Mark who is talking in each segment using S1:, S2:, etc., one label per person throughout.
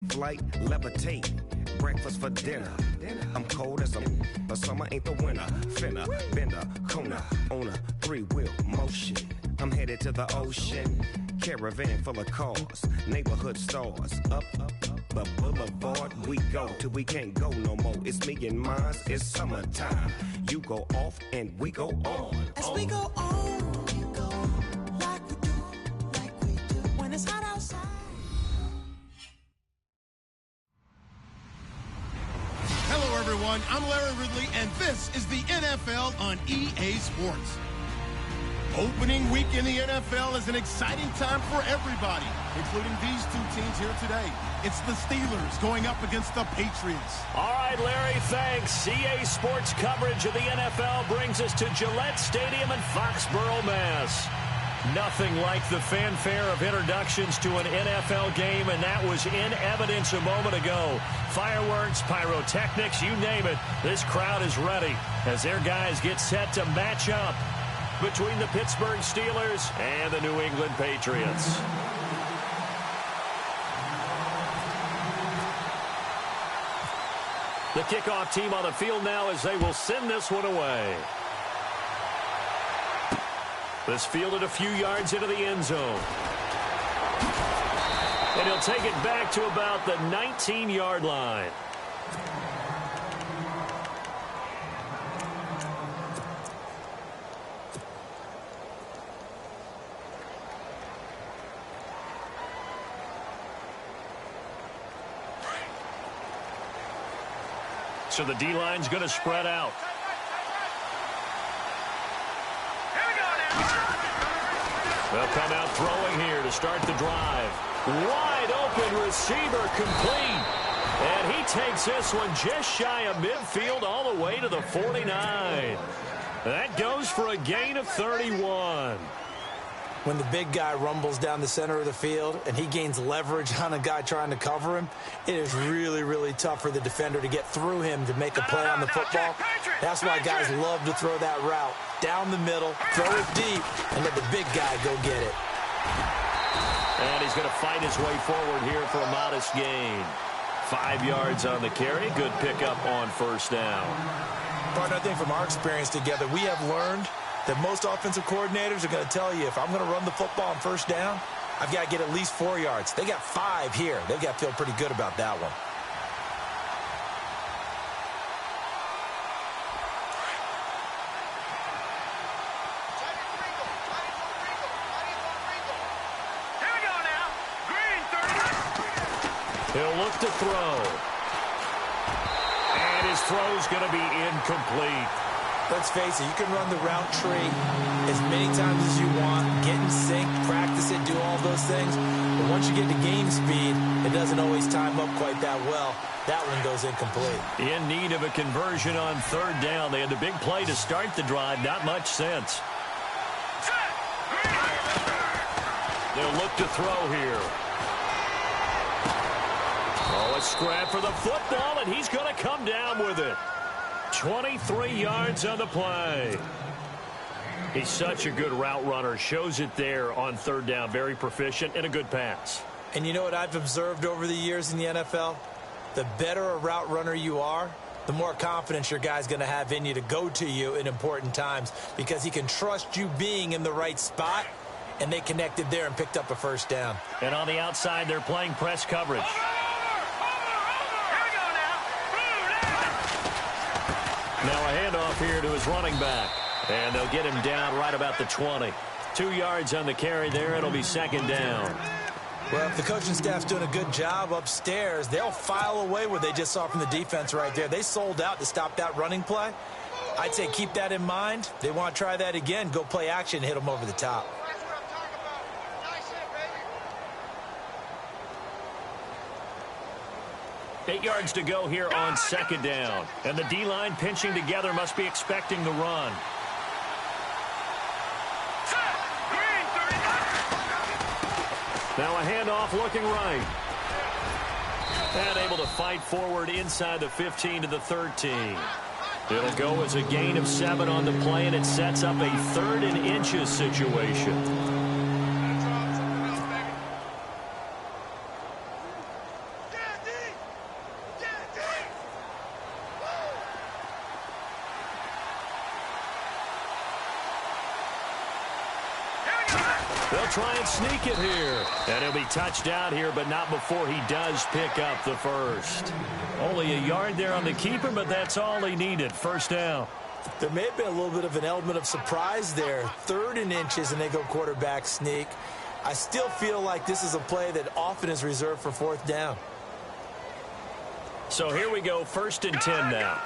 S1: Flight, levitate, breakfast for dinner. I'm cold as but summer ain't the winter. Finna, bender, Kona, on a three-wheel motion. I'm headed to the ocean, caravan full of cars, neighborhood stars. Up the boulevard we go till we can't go no more. It's me and mine, it's summertime. You go off and we go on.
S2: As we go on, we go like we do when it's hot outside.
S3: Hello, everyone. I'm Larry Ridley, and this is the NFL on EA Sports. Opening week in the NFL is an exciting time for everybody, including these two teams here today. It's the Steelers going up against the Patriots.
S4: All right, Larry, thanks. EA Sports coverage of the NFL brings us to Gillette Stadium in Foxborough, Mass. Nothing like the fanfare of introductions to an NFL game, and that was in evidence a moment ago. Fireworks, pyrotechnics, you name it. This crowd is ready as their guys get set to match up between the Pittsburgh Steelers and the New England Patriots. The kickoff team on the field now as they will send this one away. This fielded a few yards into the end zone. And he'll take it back to about the 19-yard line. So the D-line's going to spread out. They'll come out throwing here to start the drive. Wide open receiver complete. And he takes this one just shy of midfield all the way to the 49. That goes for a gain of 31.
S5: When the big guy rumbles down the center of the field and he gains leverage on a guy trying to cover him, it is really, really tough for the defender to get through him to make a play on the football. That's why guys love to throw that route down the middle, throw it deep, and let the big guy go get it.
S4: And he's going to fight his way forward here for a modest gain. 5 yards on the carry. Good pickup on first down.
S5: Partner, I think from our experience together, we have learned that most offensive coordinators are going to tell you, if I'm going to run the football on first down, I've got to get at least 4 yards. They got 5 here. They've got to feel pretty good about that one.
S4: He'll look to throw. And his throw's going to be incomplete.
S5: Let's face it, you can run the route tree as many times as you want, get in sync, practice it, do all those things. But once you get to game speed, it doesn't always time up quite that well. That one goes incomplete.
S4: In need of a conversion on third down. They had the big play to start the drive. Not much sense. They'll look to throw here. Oh, a scrap for the football, and he's going to come down with it. 23 yards on the play. He's such a good route runner. Shows it there on third down. Very proficient and a good pass.
S5: And you know what I've observed over the years in the NFL? The better a route runner you are, the more confidence your guy's going to have in you to go to you in important times, because he can trust you being in the right spot, and they connected there and picked up a first down.
S4: And on the outside, they're playing press coverage. Now a handoff here to his running back. And they'll get him down right about the 20. 2 yards on the carry there. It'll be second down.
S5: Well, if the coaching staff's doing a good job upstairs, they'll file away what they just saw from the defense right there. They sold out to stop that running play. I'd say keep that in mind. They want to try that again. Go play action, hit them over the top.
S4: 8 yards to go here on second down. And the D-line pinching together must be expecting the run. Now a handoff looking right. And able to fight forward inside the 15 to the 13. It'll go as a gain of 7 on the play, and it sets up a 3rd and inches situation. They'll try and sneak it here. And he'll be touched out here, but not before he does pick up the first. Only a yard there on the keeper, but that's all he needed. First down.
S5: There may have been a little bit of an element of surprise there. 3rd and inches, and they go quarterback sneak. I still feel like this is a play that often is reserved for 4th down.
S4: So here we go, 1st and 10 now.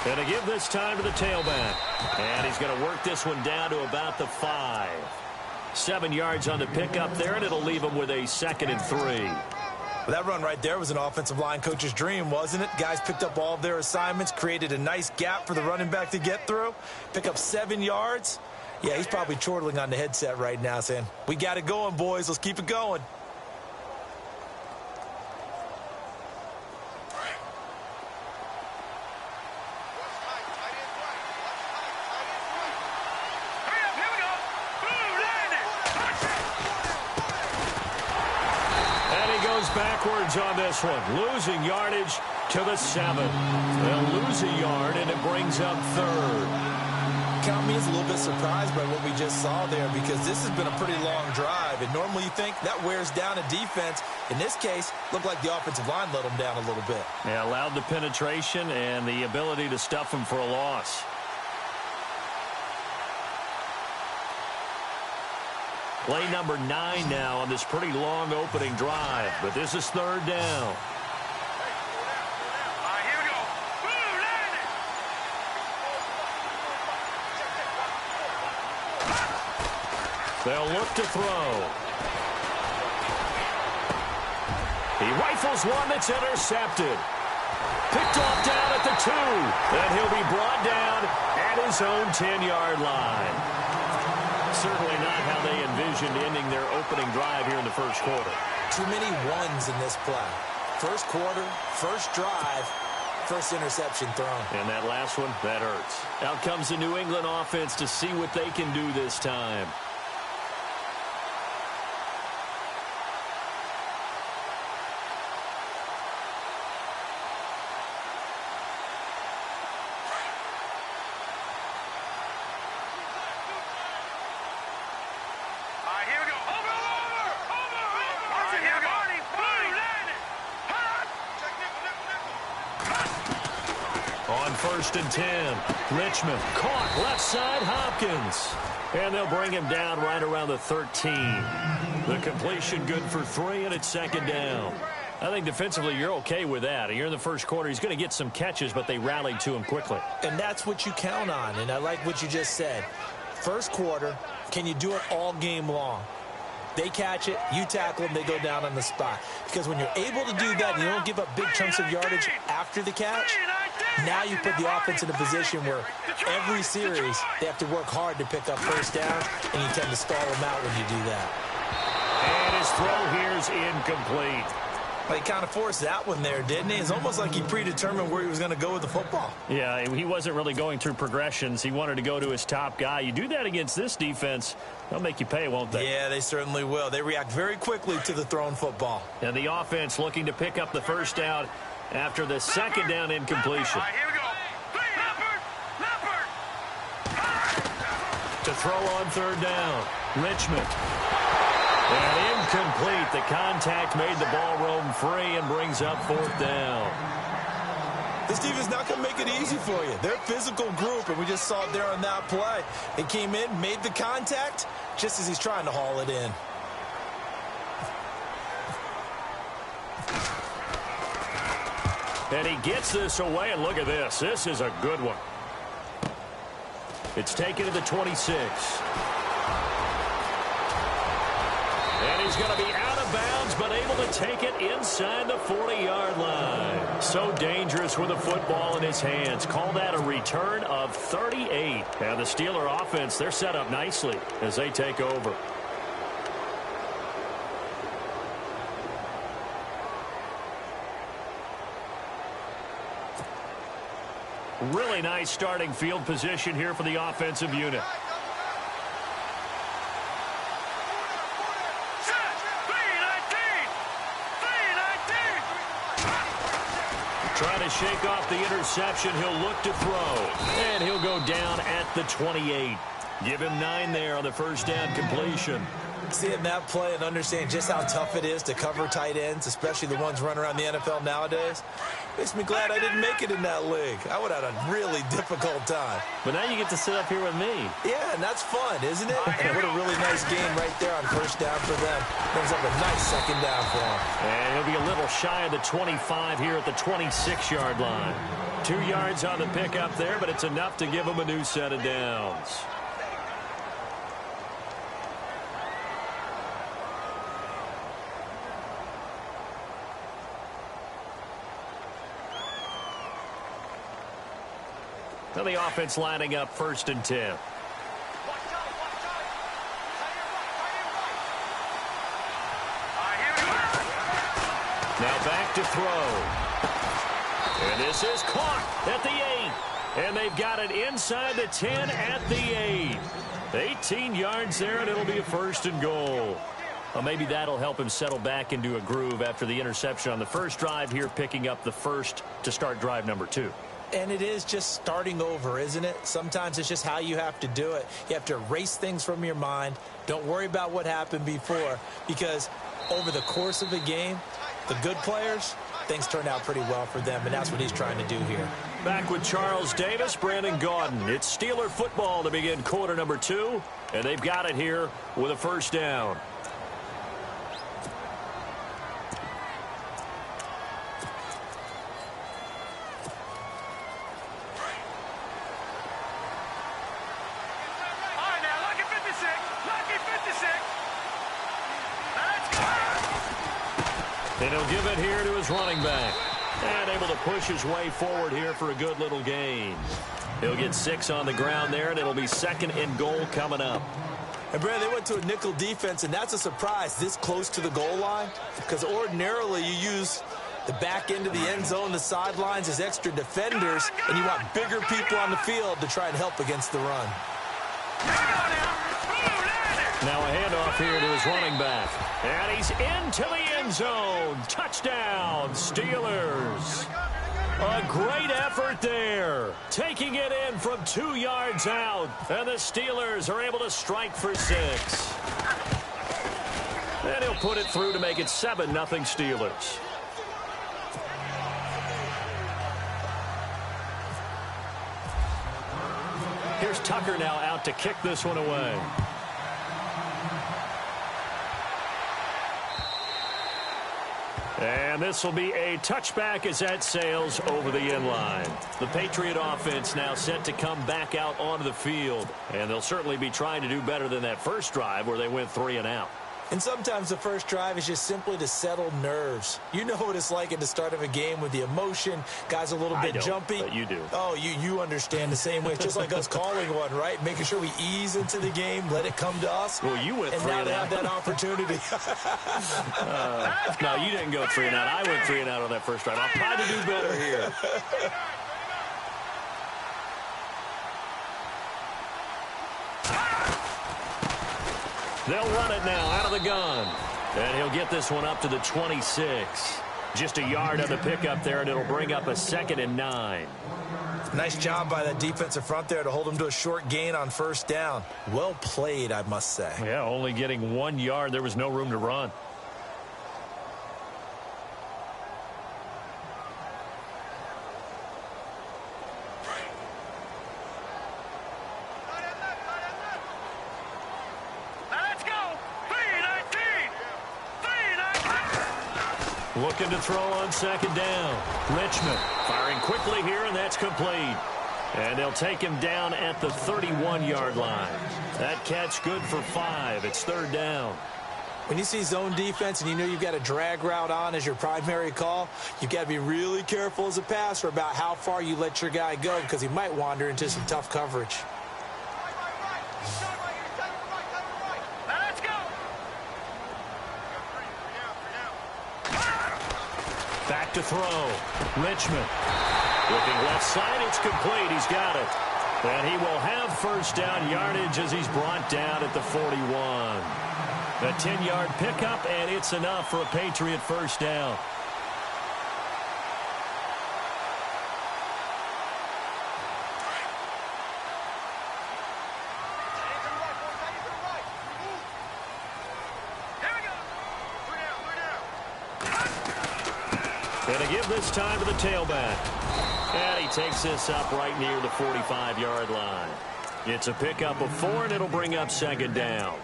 S4: And to give this time to the tailback. And he's going to work this one down to about the 5. 7 yards on the pickup there, and it'll leave him with a 2nd and 3.
S5: Well, that run right there was an offensive line coach's dream, wasn't it? Guys picked up all of their assignments, created a nice gap for the running back to get through, pick up 7 yards. Yeah, he's probably chortling on the headset right now saying, we got it going, boys. Let's keep it going.
S4: Backwards on this one, losing yardage to the 7. They'll lose a yard, and it brings up 3rd.
S5: Count me as a little bit surprised by what we just saw there, because this has been a pretty long drive, and normally you think that wears down a defense. In this case, looked like the offensive line let them down a little bit.
S4: Yeah, allowed the penetration and the ability to stuff them for a loss. Play number 9 now on this pretty long opening drive, but this is 3rd down.
S6: Here we go.
S4: They'll look to throw. He rifles one that's intercepted. Picked off down at the 2. And he'll be brought down at his own 10-yard line. Certainly not how they envisioned ending their opening drive here in the first quarter.
S5: Too many ones in this play. First quarter, first drive, first interception thrown.
S4: And that last one, that hurts. Out comes the New England offense to see what they can do this time. On 1st and 10, Richmond caught left side Hopkins. And they'll bring him down right around the 13. The completion good for 3, and it's 2nd down. I think defensively you're okay with that. You're in the first quarter. He's going to get some catches, but they rallied to him quickly.
S5: And that's what you count on, and I like what you just said. First quarter, can you do it all game long? They catch it, you tackle them, they go down on the spot. Because when you're able to do that and you don't give up big chunks of yardage after the catch, now you put the offense in a position where every series they have to work hard to pick up first down, and you tend to stall them out when you do that.
S4: And his throw here's incomplete.
S5: Well, he kind of forced that one there, didn't he? It's almost like he predetermined where he was going to go with the football.
S4: Yeah, he wasn't really going through progressions. He wanted to go to his top guy. You do that against this defense, they'll make you pay, won't they?
S5: Yeah, they certainly will. They react very quickly to the thrown football.
S4: And the offense looking to pick up the first down after the 2nd down incompletion.
S6: Here we go.
S4: To throw on 3rd down, Richmond. And incomplete. The contact made the ball roam free and brings up 4th down.
S5: This team is not going to make it easy for you. They're a physical group, and we just saw it there on that play. They came in, made the contact, just as he's trying to haul it in.
S4: And he gets this away, and look at this. This is a good one. It's taken to the 26. And he's going to be out of bounds, but able to take it inside the 40-yard line. So dangerous with a football in his hands. Call that a return of 38. And the Steeler offense, they're set up nicely as they take over. Really nice starting field position here for the offensive unit. shake off the interception. He'll look to throw, and he'll go down at the 28. Give him 9 there on the first down completion.
S5: Seeing that play and understanding just how tough it is to cover tight ends, especially the ones running around the NFL nowadays, makes me glad I didn't make it in that league. I would have had a really difficult time.
S4: But now you get to sit up here with me.
S5: Yeah, and that's fun, isn't it? And what a really nice game right there on first down for them. Brings up a nice second down for them.
S4: And he'll be a little shy of the 25 here at the 26-yard line. 2 yards on the pickup there, but it's enough to give him a new set of downs. Now the offense lining up 1st and 10. Now back to throw. And this is caught at the 8. And they've got it inside the 10 at the 8. 18 yards there, and it'll be a 1st and goal. Well, maybe that'll help him settle back into a groove after the interception on the first drive here, picking up the first to start drive number 2.
S5: And it is just starting over, isn't it? Sometimes it's just how you have to do it. You have to erase things from your mind. Don't worry about what happened before, because over the course of a game, the good players, things turn out pretty well for them, and that's what he's trying to do here.
S4: Back with Charles Davis, Brandon Gaudin. It's Steeler football to begin quarter number 2, and they've got it here with a 1st down. And he'll give it here to his running back. And able to push his way forward here for a good little gain. He'll get 6 on the ground there, and it'll be 2nd and goal coming up.
S5: And, Brad, they went to a nickel defense, and that's a surprise this close to the goal line, because ordinarily you use the back end of the end zone, the sidelines as extra defenders, and you want bigger people on the field to try and help against the run.
S4: Now a handoff here to his running back. And he's into the end zone. Touchdown, Steelers. A great effort there. Taking it in from 2 yards out. And the Steelers are able to strike for 6. And he'll put it through to make it 7-0 Steelers. Here's Tucker now out to kick this one away. And this will be a touchback as that sails over the end line. The Patriot offense now set to come back out onto the field. And they'll certainly be trying to do better than that first drive where they went 3 and out.
S5: And sometimes the first drive is just simply to settle nerves. You know what it's like at the start of a game with the emotion. Guys a little bit jumpy.
S4: But you do.
S5: Oh, you understand the same way. It's just like us calling one, right? Making sure we ease into the game, let it come to us.
S4: Well, you went 3
S5: and out. And
S4: now
S5: now they have that opportunity.
S4: No, you didn't go 3 and out. I went 3 and out on that first drive. I'll try to do better here. They'll run it now out of the gun. And he'll get this one up to the 26. Just a yard on the pickup there, and it'll bring up a 2nd and 9.
S5: Nice job by that defensive front there to hold him to a short gain on first down. Well played, I must say.
S4: Yeah, only getting 1 yard. There was no room to run. Looking to throw on 2nd down. Richmond firing quickly here, and that's complete. And they'll take him down at the 31-yard line. That catch good for 5. It's 3rd down.
S5: When you see zone defense and you know you've got a drag route on as your primary call, you've got to be really careful as a passer about how far you let your guy go, because he might wander into some tough coverage.
S4: Back to throw. Richmond. Looking left side. It's complete. He's got it. And he will have first down yardage as he's brought down at the 41. A 10-yard pickup, and it's enough for a Patriot first down. Going to give this time to the tailback. And he takes this up right near the 45-yard line. It's a pickup of 4, and it'll bring up second down.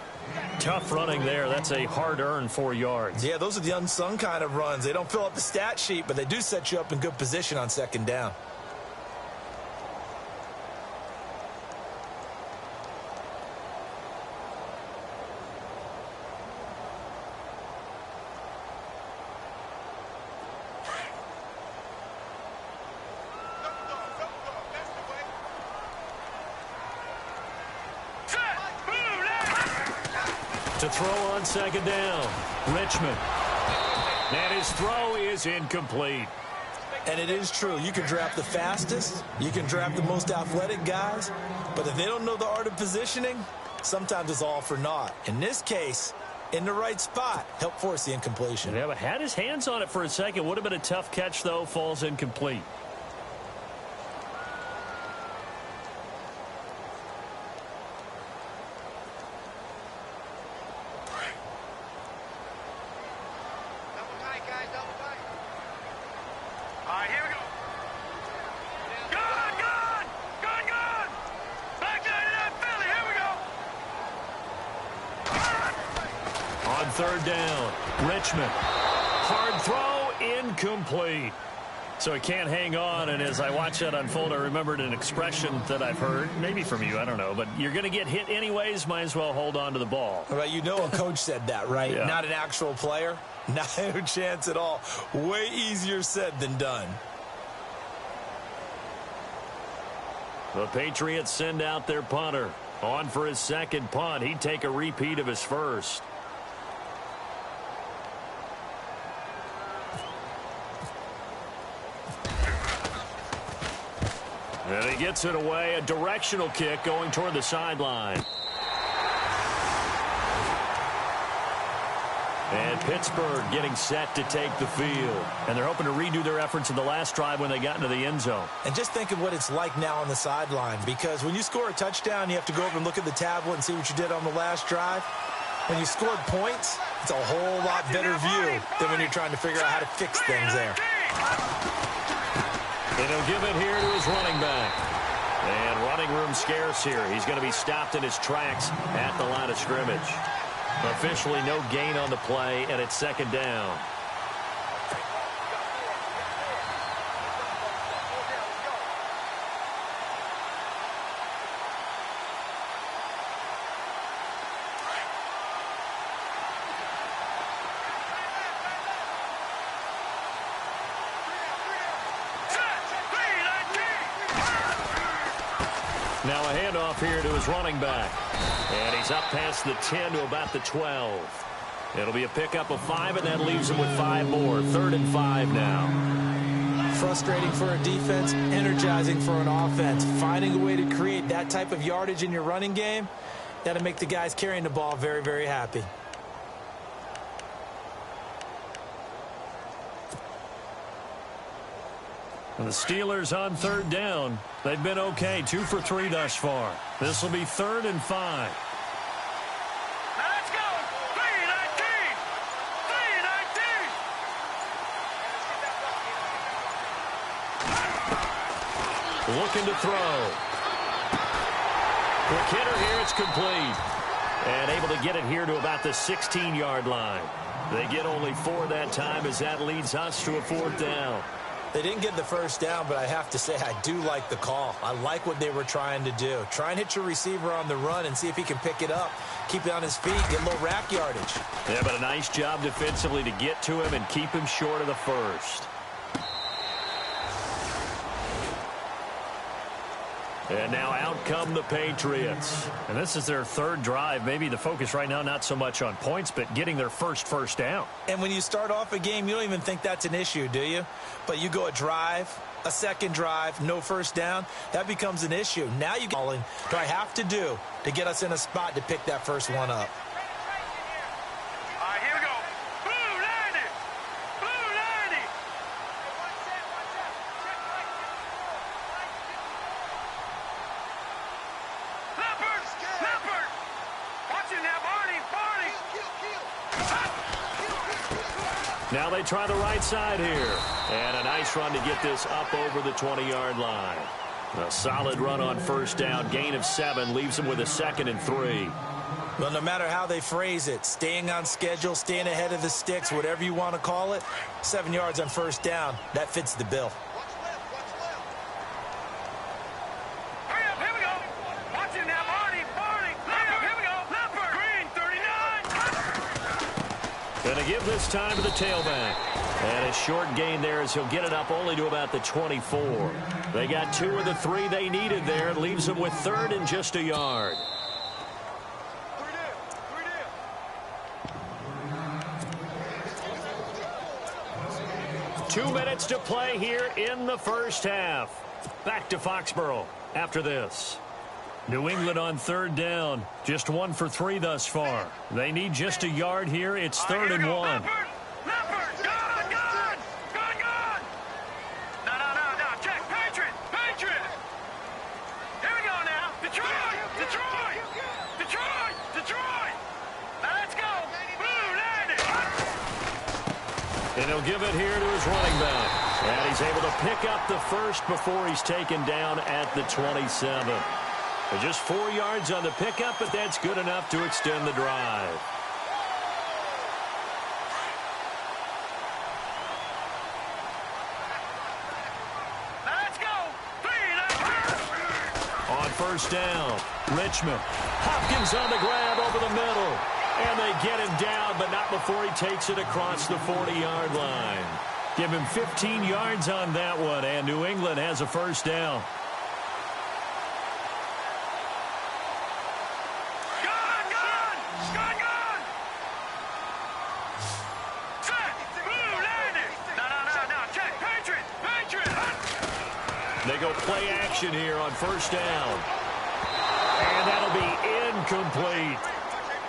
S4: Tough running there. That's a hard-earned 4 yards.
S5: Yeah, those are the unsung kind of runs. They don't fill up the stat sheet, but they do set you up in good position on second down.
S4: To throw on second down, Richmond. And his throw is incomplete.
S5: And it is true. You can draft the fastest. You can draft the most athletic guys. But if they don't know the art of positioning, sometimes it's all for naught. In this case, in the right spot, help force the incompletion.
S4: Yeah, but had his hands on it for a second. Would have been a tough catch, though. Falls incomplete. Third down, Richmond. Hard throw, incomplete. So he can't hang on, and as I watch that unfold, I remembered an expression that I've heard, maybe from you, I don't know, but you're going to get hit anyways, might as well hold on to the ball.
S5: Well, you know a coach said that, right?
S4: Yeah.
S5: Not an actual player. No chance at all. Way easier said than done.
S4: The Patriots send out their punter. On for his second punt. He'd take a repeat of his first. And he gets it away, a directional kick going toward the sideline. And Pittsburgh getting set to take the field. And they're hoping to redo their efforts in the last drive when they got into the end zone.
S5: And just think of what it's like now on the sideline, because when you score a touchdown, you have to go over and look at the tablet and see what you did on the last drive. When you scored points, it's a whole lot better view than when you're trying to figure out how to fix things there.
S4: And he'll give it here to his running back. And running room scarce here. He's going to be stopped in his tracks at the line of scrimmage. Officially no gain on the play, and it's second down. Now a handoff here to his running back. And he's up past the 10 to about the 12. It'll be a pickup of 5, and that leaves him with 5 more. 3rd and 5 now.
S5: Frustrating for a defense, energizing for an offense. Finding a way to create that type of yardage in your running game, that'll make the guys carrying the ball very, very happy.
S4: And the Steelers on 3rd down. They've been okay, 2 for 3 thus far. This will be 3rd and 5.
S6: Let's go! 3-19! 3-19!
S4: Looking to throw. Quick hitter here, it's complete. And able to get it here to about the 16-yard line. They get only 4 that time as that leads us to a 4th down.
S5: They didn't get the first down, but I have to say I do like the call. I like what they were trying to do. Try and hit your receiver on the run and see if he can pick it up, keep it on his feet, get a little rack yardage.
S4: Yeah, but a nice job defensively to get to him and keep him short of the first. And now out come the Patriots. And this is their 3rd drive. Maybe the focus right now not so much on points, but getting their first down.
S5: And when you start off a game, you don't even think that's an issue, do you? But you go a drive, a second drive, no first down, that becomes an issue. Now you get do I have to do to get us in a spot to pick that first one up?
S6: All right, here we go. Blue 90! Blue 90! Leopard! Leopard! Watch it now, Barney! Barney!
S4: Now they try the right side here. And a nice run to get this up over the 20-yard line. A solid run on first down. Gain of 7 leaves them with a 2nd and 3.
S5: Well, no matter how they phrase it, staying on schedule, staying ahead of the sticks, whatever you want to call it, 7 yards on first down, that fits the bill.
S6: Hurry up, here we go. Watch him now, Barney. Hurry up, here we go. Leopard. Green, 39.
S4: Going to give this time to the tailback. And a short gain there as he'll get it up only to about the 24. They got 2 of the 3 they needed there. It leaves them with 3rd and just a yard. 2 minutes to play here in the first half. Back to Foxborough after this. New England on 3rd down. Just 1 for 3 thus far. They need just a yard here. It's 3rd and 1.
S6: Leopard. Gun. No. Check. Patriot. Here we go now. Detroit. Now let's go. Blue, landed.
S4: And he'll give it here to his running back. And he's able to pick up the first before he's taken down at the 27. Just 4 yards on the pickup, but that's good enough to extend the drive.
S6: Now let's go.
S4: On first down, Richmond. Hopkins on the grab over the middle. And they get him down, but not before he takes it across the 40-yard line. Give him 15 yards on that one, and New England has a first down.
S6: Gun. Set. Blue, landed. No. Check. Patriot.
S4: They go play action here on first down. And that'll be incomplete.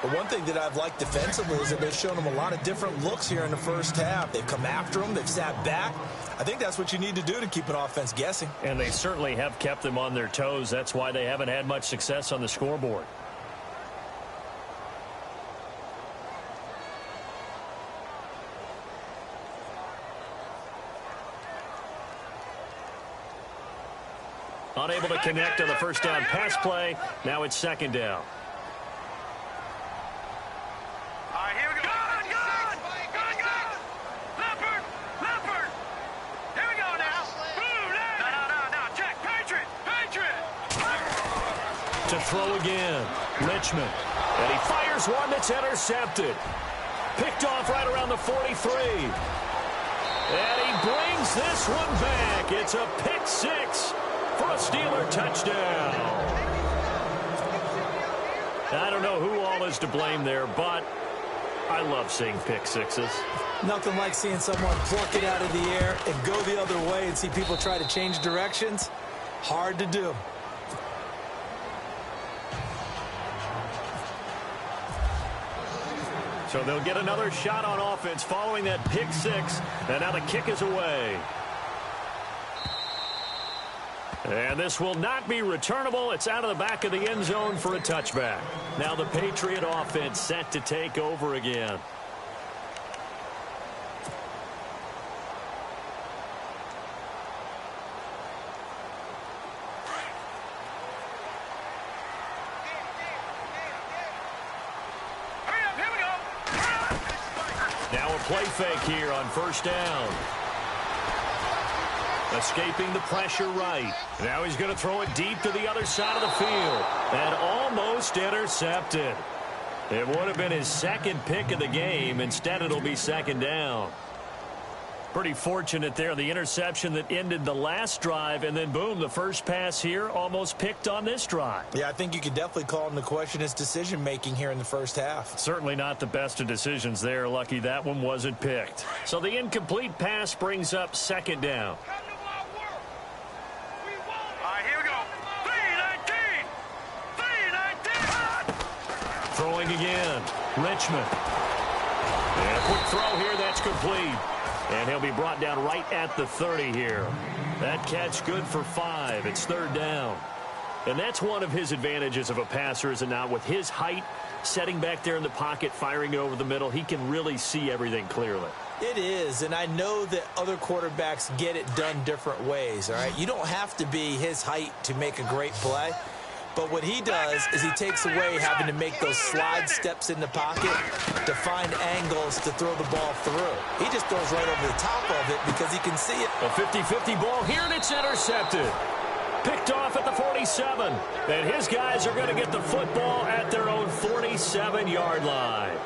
S5: But one thing that I've liked defensively is that they've shown them a lot of different looks here in the first half. They've come after them. They've sat back. I think that's what you need to do to keep an offense guessing.
S4: And they certainly have kept them on their toes. That's why they haven't had much success on the scoreboard. Unable to connect on the first down pass play. Now it's 2nd down.
S6: All right, here we go. Gun. Leopard. Here we go now. Blue, landed. No. Check. Patriot.
S4: To throw again, Richmond. And he fires one that's intercepted. Picked off right around the 43. And he brings this one back. It's a pick 6 for a Steeler touchdown. I don't know who all is to blame there, but I love seeing pick 6s.
S5: Nothing like seeing someone pluck it out of the air and go the other way and see people try to change directions. Hard to do.
S4: So they'll get another shot on offense following that pick 6, and now the kick is away. And this will not be returnable. It's out of the back of the end zone for a touchback. Now the Patriot offense set to take over again.
S6: Here we go.
S4: Now a play fake here on first down. Escaping the pressure right. Now he's going to throw it deep to the other side of the field. And almost intercepted. It would have been his 2nd pick of the game. Instead, it'll be 2nd down. Pretty fortunate there. The interception that ended the last drive. And then, boom, the first pass here almost picked on this drive.
S5: Yeah, I think you could definitely call into question his decision-making here in the first half.
S4: Certainly not the best of decisions there. Lucky that one wasn't picked. So the incomplete pass brings up 2nd down. Throwing again, Richmond. And a quick throw here, that's complete. And he'll be brought down right at the 30 here. That catch good for 5. It's 3rd down. And that's one of his advantages of a passer, is it not? With his height, setting back there in the pocket, firing over the middle, he can really see everything clearly.
S5: It is, and I know that other quarterbacks get it done different ways, all right? You don't have to be his height to make a great play, but what he does is he takes away having to make those slide steps in the pocket to find angles to throw the ball through. He just throws right over the top of it because he can see it.
S4: A 50-50 ball here, and it's intercepted. Picked off at the 47, and his guys are going to get the football at their own 47-yard line.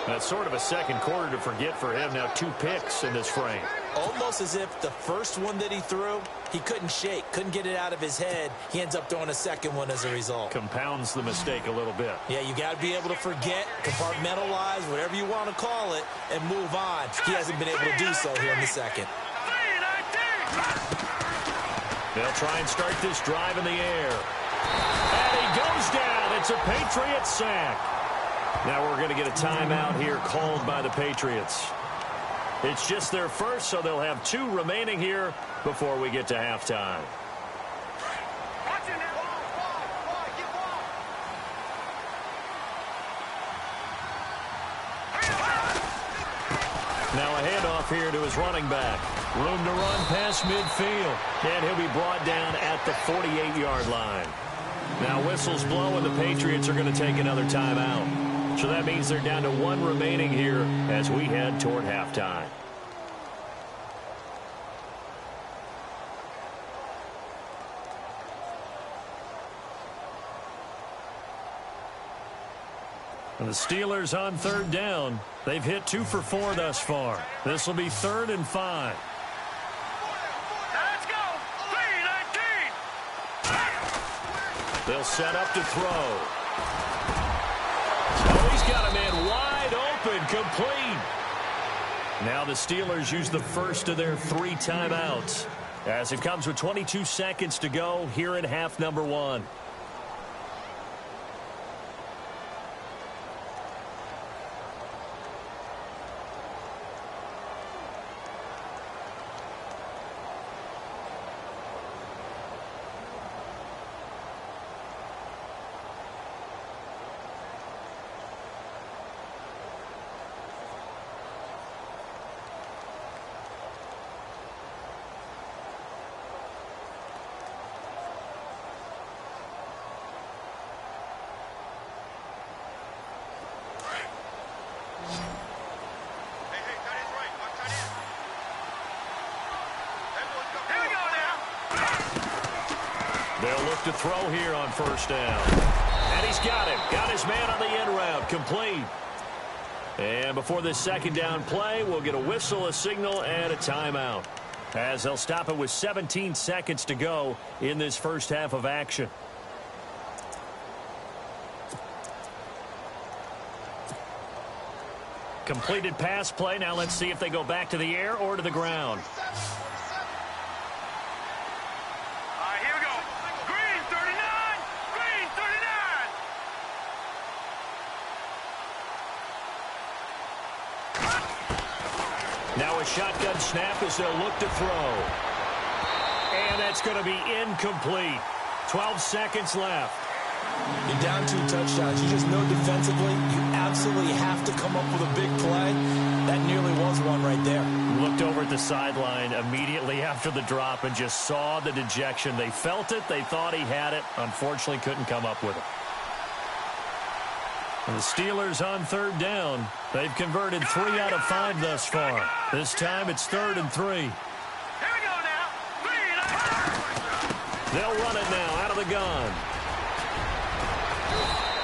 S4: That's sort of a second quarter to forget for him. Now 2 picks in this frame.
S5: Almost as if the first one that he threw, he couldn't shake, couldn't get it out of his head. He ends up throwing a second one as a result.
S4: Compounds the mistake a little bit.
S5: Yeah, you got to be able to forget, compartmentalize, whatever you want to call it, and move on. He hasn't been able to do so here in the second.
S4: They'll try and start this drive in the air. And he goes down. It's a Patriot sack. Now we're going to get a timeout here called by the Patriots. It's just their first, so they'll have 2 remaining here before we get to halftime. Now a handoff here to his running back. Room to run past midfield. And he'll be brought down at the 48-yard line. Now whistles blow, and the Patriots are going to take another timeout. So that means they're down to 1 remaining here as we head toward halftime. And the Steelers on 3rd down. They've hit 2 for 4 thus far. This will be 3rd and 5.
S6: Let's go. 3-19.
S4: They'll set up to throw. Oh, he's got a man wide open, complete. Now the Steelers use the first of their 3 timeouts as it comes with 22 seconds to go here in half number 1. They'll look to throw here on 1st down. And he's got him. Got his man on the end route. Complete. And before this 2nd down play, we'll get a whistle, a signal, and a timeout, as they'll stop it with 17 seconds to go in this first half of action. Completed pass play. Now let's see if they go back to the air or to the ground.
S6: Here we go. Green 39. Green 39.
S4: Now a shotgun snap as they'll look to throw. And that's going to be incomplete. 12 seconds left.
S5: You're down 2 touchdowns. You just know defensively you absolutely have to come up with a big play. That nearly was one right there.
S4: Looked over at the sideline immediately after the drop and just saw the dejection. They felt it. They thought he had it. Unfortunately, couldn't come up with it. And the Steelers on 3rd down. They've converted 3 out of 5 thus far. This time it's 3rd and 3.
S6: Here we go now. 3-19.
S4: They'll run it now out of the gun.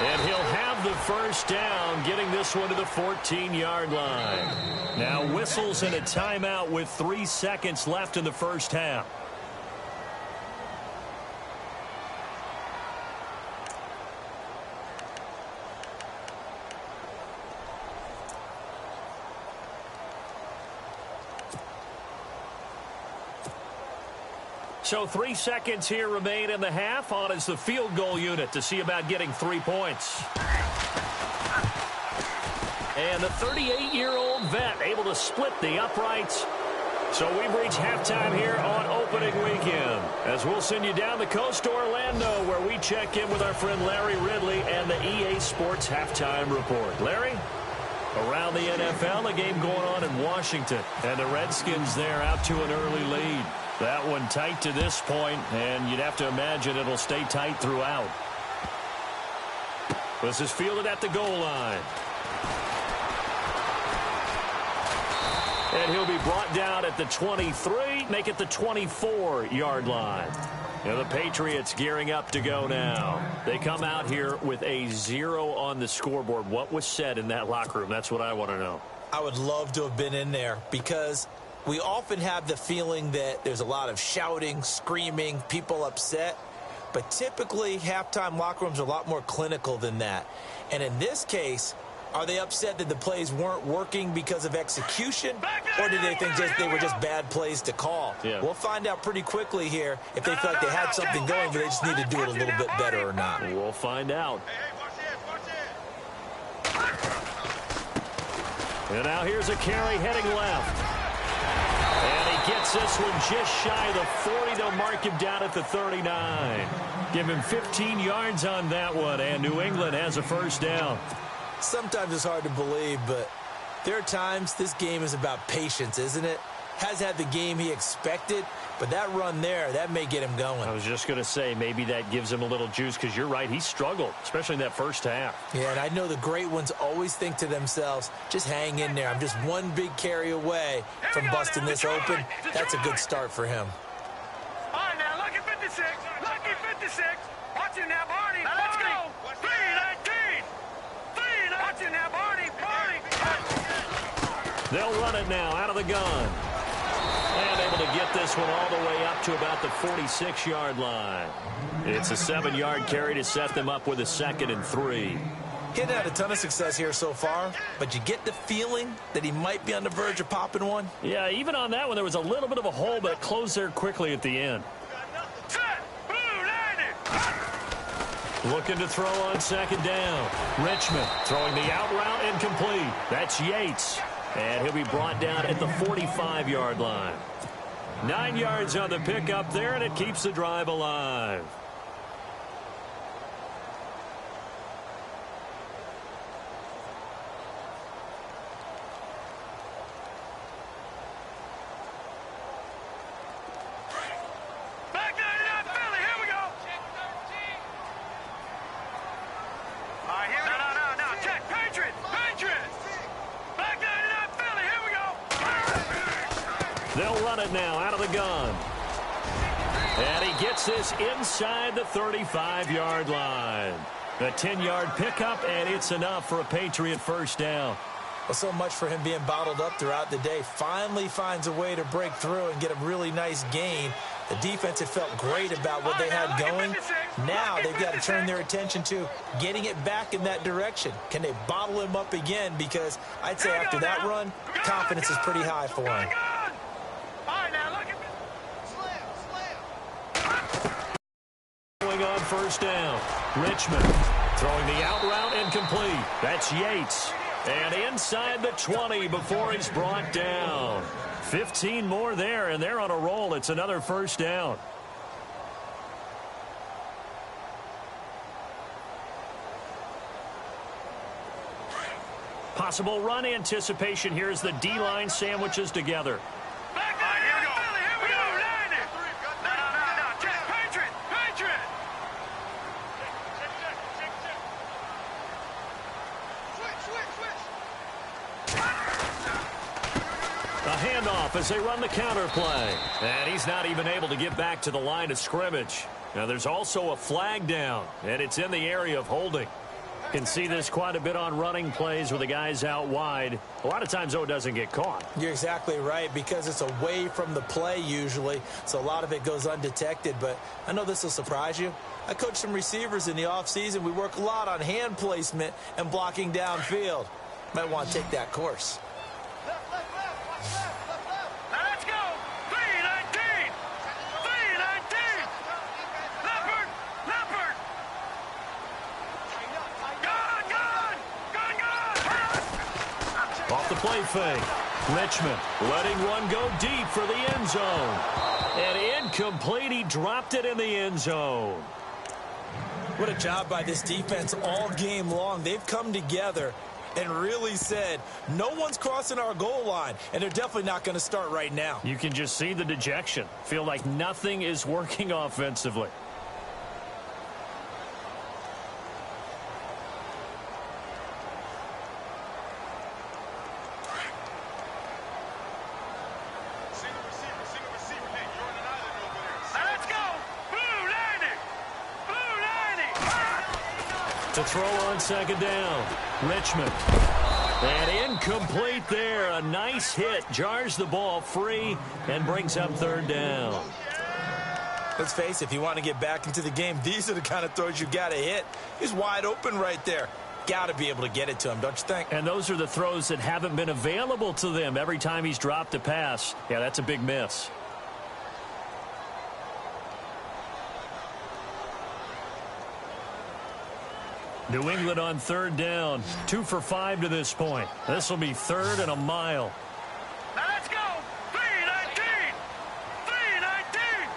S4: And he'll have the 1st down, getting this one to the 14-yard line. Now whistles and a timeout with 3 seconds left in the first half. So 3 seconds here remain in the half. On is the field goal unit to see about getting 3 points. And the 38-year-old vet able to split the uprights. So we've reached halftime here on opening weekend, as we'll send you down the coast to Orlando, where we check in with our friend Larry Ridley and the EA Sports Halftime Report. Larry? Around the NFL, a game going on in Washington. And the Redskins there out to an early lead. That one tight to this point, and you'd have to imagine it'll stay tight throughout. This is fielded at the goal line. And he'll be brought down at the 23, make it the 24-yard line. The Patriots gearing up to go now. They come out here with a 0 on the scoreboard. What was said in that locker room? That's what I want to know.
S5: I would love to have been in there because we often have the feeling that there's a lot of shouting, screaming, people upset. But typically, halftime locker rooms are a lot more clinical than that. And in this case, are they upset that the plays weren't working because of execution, or did they think they were just bad plays to call?
S4: Yeah.
S5: We'll find out pretty quickly here if they feel like they had something going, but they just need to do it a little bit better or not.
S4: We'll find out. And now here's a carry heading left. And he gets this one just shy of the 40. They'll mark him down at the 39. Give him 15 yards on that one, and New England has a first down.
S5: Sometimes it's hard to believe, but there are times this game is about patience, isn't it? Has had the game he expected, but that run there, that may get him going.
S4: I was just going to say, maybe that gives him a little juice, because you're right, he struggled, especially in that first half.
S5: Yeah, and I know the great ones always think to themselves, just hang in there. I'm just one big carry away from busting this open. That's a good start for him.
S6: All right, now, lucky 56. Lucky 56. Watch him now, Barney. Let's go. 3-19. 3-19. Watch him now, Barney. Barney.
S4: They'll run it now out of the gun. And able to get this one all the way up to about the 46-yard line. It's a 7-yard carry to set them up with a 2nd and 3.
S5: He hadn't had a ton of success here so far, but you get the feeling that he might be on the verge of popping one.
S4: Yeah, even on that one, there was a little bit of a hole, but it closed there quickly at the end.
S6: Set. Blue, landed.
S4: Looking to throw on 2nd down. Richmond throwing the out route incomplete. That's Yates. And he'll be brought down at the 45-yard line. 9 yards on the pickup there, and it keeps the drive alive.
S6: Back 99, Philly. Here we go. All right, here we go. No. Check. Patriot. Back 99, Philly. Here we go.
S4: They'll run it now out of the gun. And he gets this inside the 35-yard line. A 10-yard pickup, and it's enough for a Patriot first down.
S5: Well, so much for him being bottled up throughout the day. Finally finds a way to break through and get a really nice gain. The defense had felt great about what they had going. Now they've got to turn their attention to getting it back in that direction. Can they bottle him up again? Because I'd say after that run, confidence is pretty high for him.
S6: All right, now look at
S4: Going on first down. Richmond throwing the out route incomplete. That's Yates. And inside the 20 before he's brought down. 15 more there, and they're on a roll. It's another first down. Possible run anticipation here as the D-line sandwiches together.
S6: back there. Here we go. Here we go. Landed. No. Check. Patriot.
S4: A handoff as they run the counter play. And he's not even able to get back to the line of scrimmage. Now there's also a flag down, and it's in the area of holding. Can see this quite a bit on running plays with the guys out wide. A lot of times, though, it doesn't get caught.
S5: You're exactly right, because it's away from the play usually, so a lot of it goes undetected. But I know this will surprise you. I coach some receivers in the offseason. We work a lot on hand placement and blocking downfield. Might want to take that course.
S6: Now let's go. 3-19. Leopard. Gun.
S4: Off the play fake. Richmond letting one go deep for the end zone. And incomplete. He dropped it in the end zone.
S5: What a job by this defense all game long. They've come together and really said, no one's crossing our goal line, and they're definitely not going to start right now.
S4: You can just see the dejection. Feel like nothing is working offensively. To throw on second down, Richmond. And incomplete there. A nice hit. Jars the ball free and brings up third down.
S5: Let's face it, if you want to get back into the game, these are the kind of throws you got to hit. He's wide open right there. Got to be able to get it to him, don't you think?
S4: And those are the throws that haven't been available to them every time he's dropped a pass. Yeah, that's a big miss. New England on third down. 2 for 5 to this point. This will be third and a mile.
S6: Now let's go. 3-19. 3-19.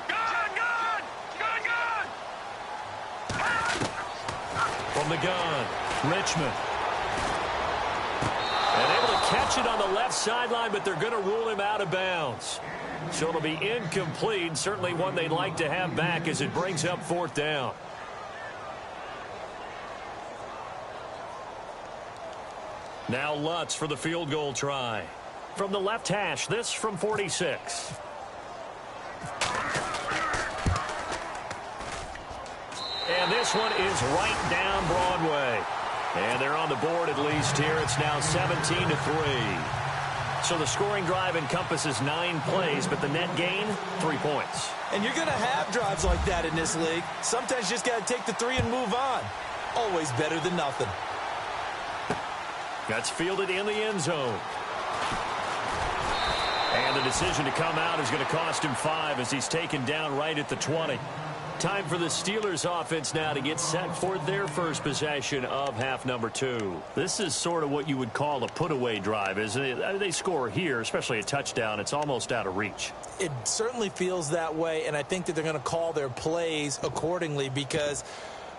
S6: Gone.
S4: From the gun, Richmond. And able to catch it on the left sideline, but they're going to rule him out of bounds. So it'll be incomplete. Certainly one they'd like to have back as it brings up fourth down. Now Lutz for the field goal try. From the left hash, this from 46. And this one is right down Broadway. And they're on the board at least here. It's now 17-3. So the scoring drive encompasses 9 plays, but the net gain, 3 points.
S5: And you're going to have drives like that in this league. Sometimes you just got to take the 3 and move on. Always better than nothing.
S4: That's fielded in the end zone. And the decision to come out is going to cost him 5 as he's taken down right at the 20. Time for the Steelers offense now to get set for their first possession of half number 2. This is sort of what you would call a put-away drive, isn't it? They score here, especially a touchdown. It's almost out of reach.
S5: It certainly feels that way, and I think that they're going to call their plays accordingly because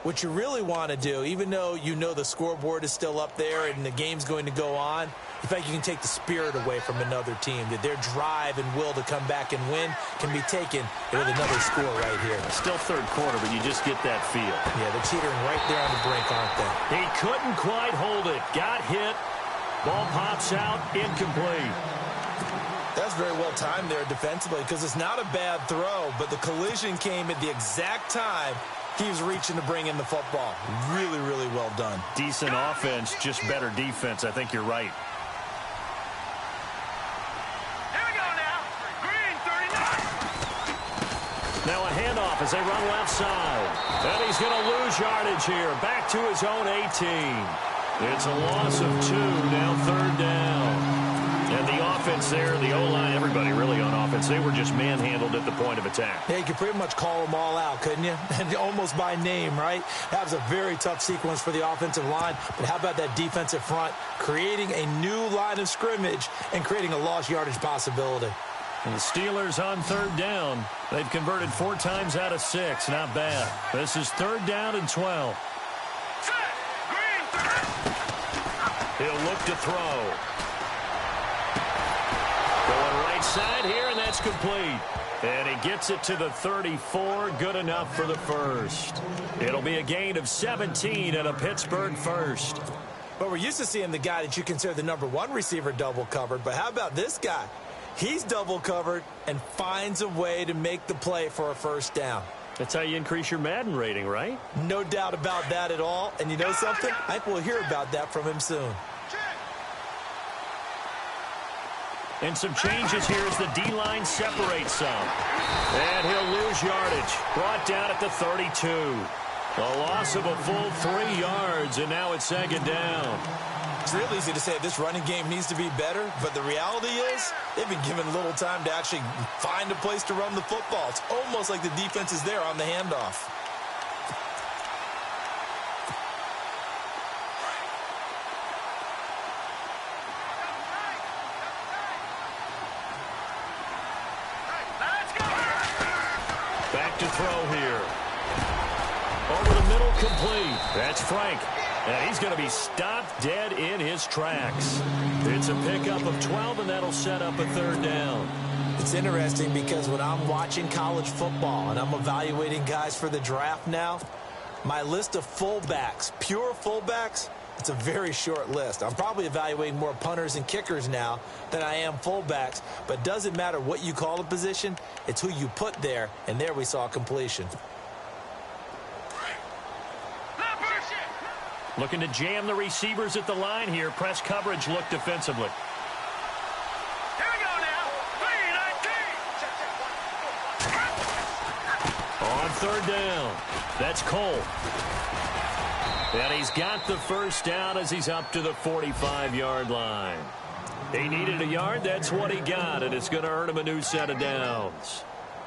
S5: what you really want to do, even though you know the scoreboard is still up there and the game's going to go on, in fact, you can take the spirit away from another team, that their drive and will to come back and win can be taken with another score right here.
S4: Still third quarter, but you just get that feel.
S5: Yeah, they're teetering right there on the brink, aren't they?
S4: He couldn't quite hold it. Got hit. Ball pops out. Incomplete.
S5: That's very well timed there defensively because it's not a bad throw, but the collision came at the exact time he was reaching to bring in the football. Really, really well done.
S4: Decent offense, just better defense. I think you're right.
S6: Here we go now. Green 39.
S4: Now a handoff as they run left side. And he's going to lose yardage here. Back to his own 18. It's a loss of 2. Now third down. And the offense there, the O-line, everybody really on offense, they were just manhandled at the point of attack.
S5: Yeah, you could pretty much call them all out, couldn't you? And almost by name, right? That was a very tough sequence for the offensive line. But how about that defensive front creating a new line of scrimmage and creating a lost yardage possibility?
S4: And the Steelers on third down. They've converted 4 times out of 6. Not bad. This is third down and 12.
S6: Set. Green 30.
S4: He'll look to throw. Going right side here, and that's complete. And he gets it to the 34. Good enough for the first. It'll be a gain of 17 and a Pittsburgh first.
S5: But we're used to seeing the guy that you consider the #1 receiver double covered. But how about this guy? He's double covered and finds a way to make the play for a first down.
S4: That's how you increase your Madden rating, right?
S5: No doubt about that at all. And you know something? I think we'll hear about that from him soon.
S4: And some changes here as the D-line separates some. And he'll lose yardage. Brought down at the 32. A loss of a full 3 yards, and now it's second down.
S5: It's real easy to say this running game needs to be better, but the reality is they've been given little time to actually find a place to run the football. It's almost like the defense is there on the handoff.
S4: Back to throw here. Over the middle, complete. That's Frank. And he's going to be stopped dead in his tracks. It's a pickup of 12, and that'll set up a third down.
S5: It's interesting because when I'm watching college football and I'm evaluating guys for the draft now, my list of fullbacks, pure fullbacks, it's a very short list. I'm probably evaluating more punters and kickers now than I am fullbacks, but it doesn't matter what you call a position, it's who you put there, and there we saw completion.
S4: Looking to jam the receivers at the line here. Press coverage look defensively.
S6: Here we go now. 3-19.
S4: On third down, that's Cole. And he's got the first down as he's up to the 45-yard line. He needed a yard. That's what he got, and it's going to earn him a new set of downs.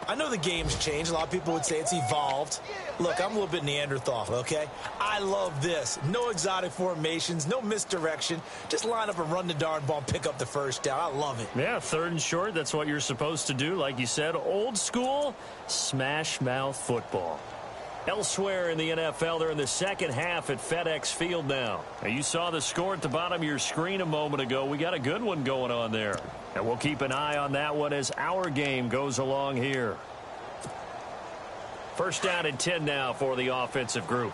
S5: I know the game's changed. A lot of people would say it's evolved. Look, I'm a little bit Neanderthal, okay? I love this. No exotic formations, no misdirection. Just line up and run the darn ball and pick up the first down. I love it.
S4: Yeah, third and short, that's what you're supposed to do. Like you said, old school, smash mouth football. Elsewhere in the NFL, they're in the second half at FedEx Field now. And you saw the score at the bottom of your screen a moment ago. We got a good one going on there. And we'll keep an eye on that one as our game goes along here. First down and 10 now for the offensive group.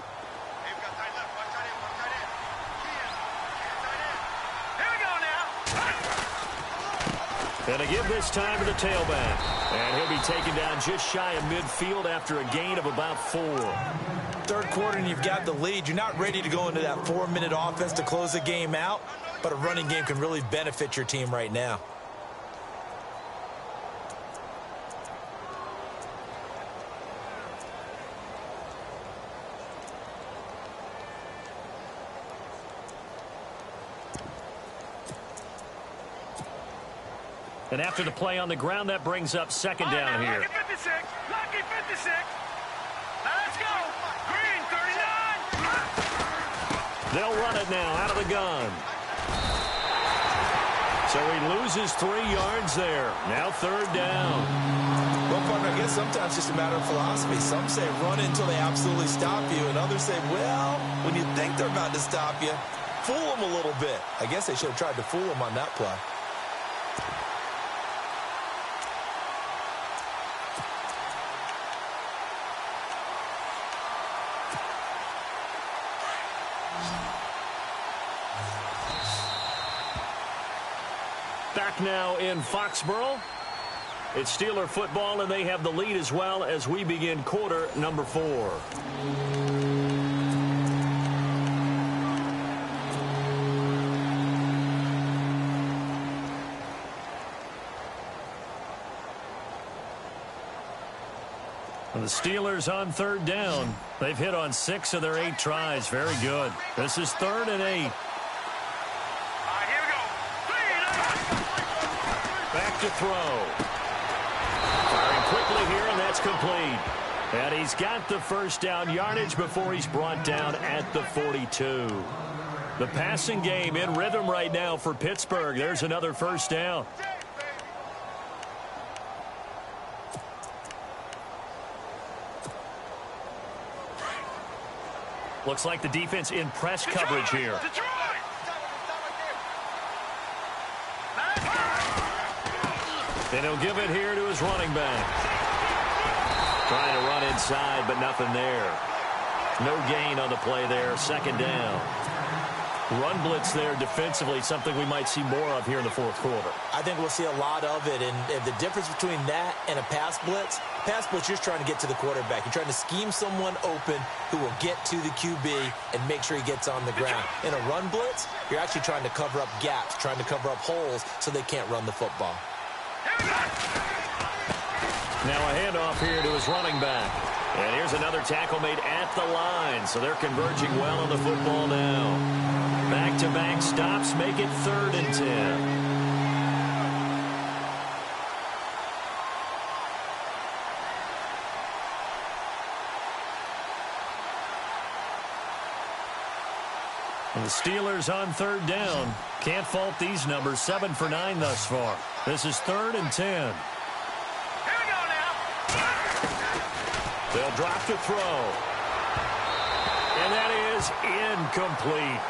S4: And a give this time to the tailback. And he'll be taken down just shy of midfield after a gain of about 4.
S5: Third quarter and you've got the lead. You're not ready to go into that 4-minute offense to close the game out, but a running game can really benefit your team right now.
S4: And after the play on the ground, that brings up second down here.
S6: Lucky 56. Lucky 56. Now let's go. Green 39.
S4: They'll run it now out of the gun. So he loses 3 yards there. Now third down.
S5: Well, partner, I guess sometimes it's just a matter of philosophy. Some say run until they absolutely stop you, and others say, well, when you think they're about to stop you, fool them a little bit. I guess they should have tried to fool them on that play.
S4: Back now in Foxborough. It's Steeler football, and they have the lead as well as we begin quarter number 4. And the Steelers on third down. They've hit on 6 of their 8 tries. Very good. This is 3rd and 8. Back to throw. Firing quickly here, and that's complete. And he's got the first down yardage before he's brought down at the 42. The passing game in rhythm right now for Pittsburgh. There's another first down. Looks like the defense in press coverage here. Then he'll give it here to his running back. Trying to run inside, but nothing there. No gain on the play there. Second down. Run blitz there defensively, something we might see more of here in the fourth quarter.
S5: I think we'll see a lot of it, and the difference between that and a pass blitz, you're just trying to get to the quarterback. You're trying to scheme someone open who will get to the QB and make sure he gets on the ground. In a run blitz, you're actually trying to cover up gaps, trying to cover up holes so they can't run the football.
S4: Now a handoff here to his running back. And here's another tackle made at the line. So they're converging well on the football now. Back-to-back stops make it 3rd and 10. And the Steelers on third down. Can't fault these numbers. 7 for 9 thus far. This is 3rd and 10.
S6: Here we go now.
S4: They'll drop to throw. And that is is incomplete.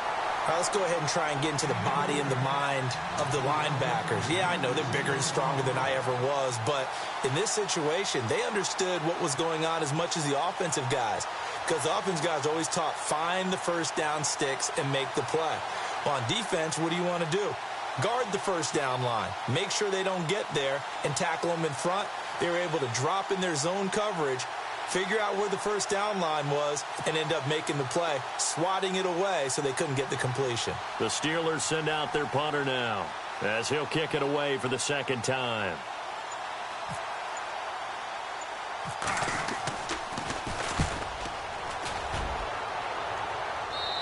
S5: All right, let's go ahead and try and get into the body and the mind of the linebackers. Yeah, I know they're bigger and stronger than I ever was, but in this situation, they understood what was going on as much as the offensive guys, because the offensive guys are always taught, find the first down sticks and make the play. Well, on defense, what do you want to do? Guard the first down line. Make sure they don't get there and tackle them in front. They were able to drop in their zone coverage, figure out where the first down line was, and end up making the play, swatting it away so they couldn't get the completion.
S4: The Steelers send out their punter now, as he'll kick it away for the second time.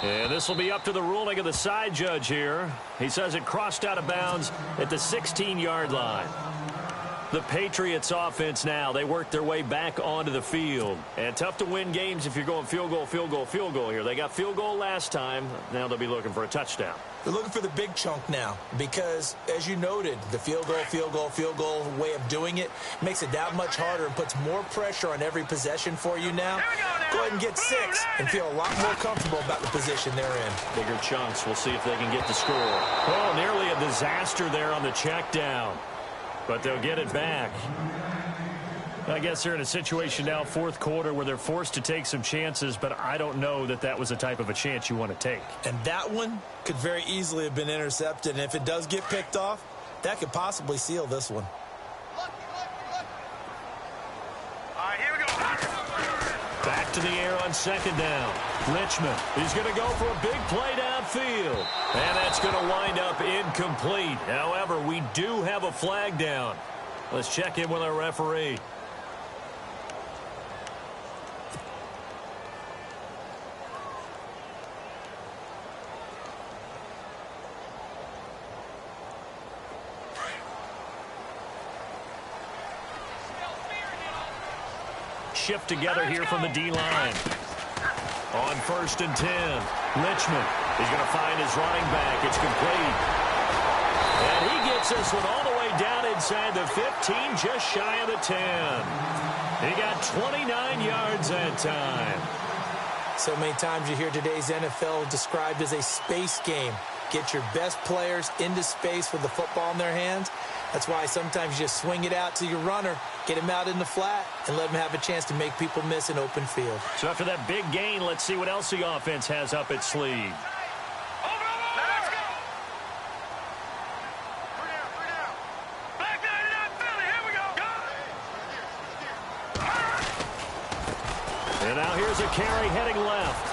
S4: And this will be up to the ruling of the side judge here. He says it crossed out of bounds at the 16-yard line. The Patriots offense now, they work their way back onto the field. And tough to win games if you're going field goal, field goal, field goal here. They got field goal last time. Now they'll be looking for a touchdown.
S5: They're looking for the big chunk now because, as you noted, the field goal way of doing it makes it that much harder and puts more pressure on every possession for you now. Go ahead and get 6 and feel a lot more comfortable about the position they're in.
S4: Bigger chunks. We'll see if they can get the score. Oh, nearly a disaster there on the check down. But they'll get it back. I guess they're in a situation now, fourth quarter, where they're forced to take some chances, but I don't know that that was the type of a chance you want to take.
S5: And that one could very easily have been intercepted. And if it does get picked off, that could possibly seal this one.
S6: All right, here we go.
S4: Back to the air on second down. Richmond, he's going to go for a big play downfield. And that's going to wind up incomplete. However, we do have a flag down. Let's check in with our referee. Shift together here from the D-line. On 1st and 10, Richmond is going to find his running back. It's complete. And he gets this one all the way down inside the 15, just shy of the 10. He got 29 yards that time.
S5: So many times you hear today's NFL described as a space game. Get your best players into space with the football in their hands. That's why sometimes you just swing it out to your runner, get him out in the flat, and let him have a chance to make people miss an open field.
S4: So after that big gain, let's see what else the offense has up its sleeve.
S6: Let's go. Back nine it up, Philly. Here we go.
S4: And now here's a carry heading left.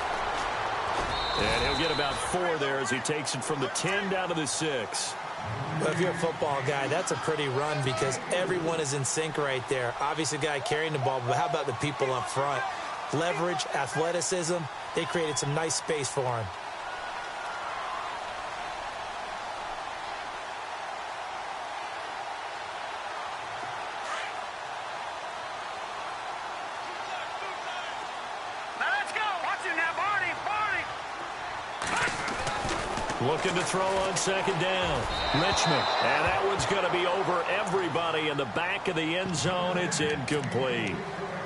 S4: And he'll get about 4 there as he takes it from the 10 down to the 6.
S5: Well, if you're a football guy, that's a pretty run because everyone is in sync right there. Obviously, the guy carrying the ball, but how about the people up front? Leverage, athleticism, they created some nice space for him.
S6: Now let's go. Watch it now, Barney.
S4: Looking to throw on second down. Richmond. And that one's going to be over everybody in the back of the end zone. It's incomplete.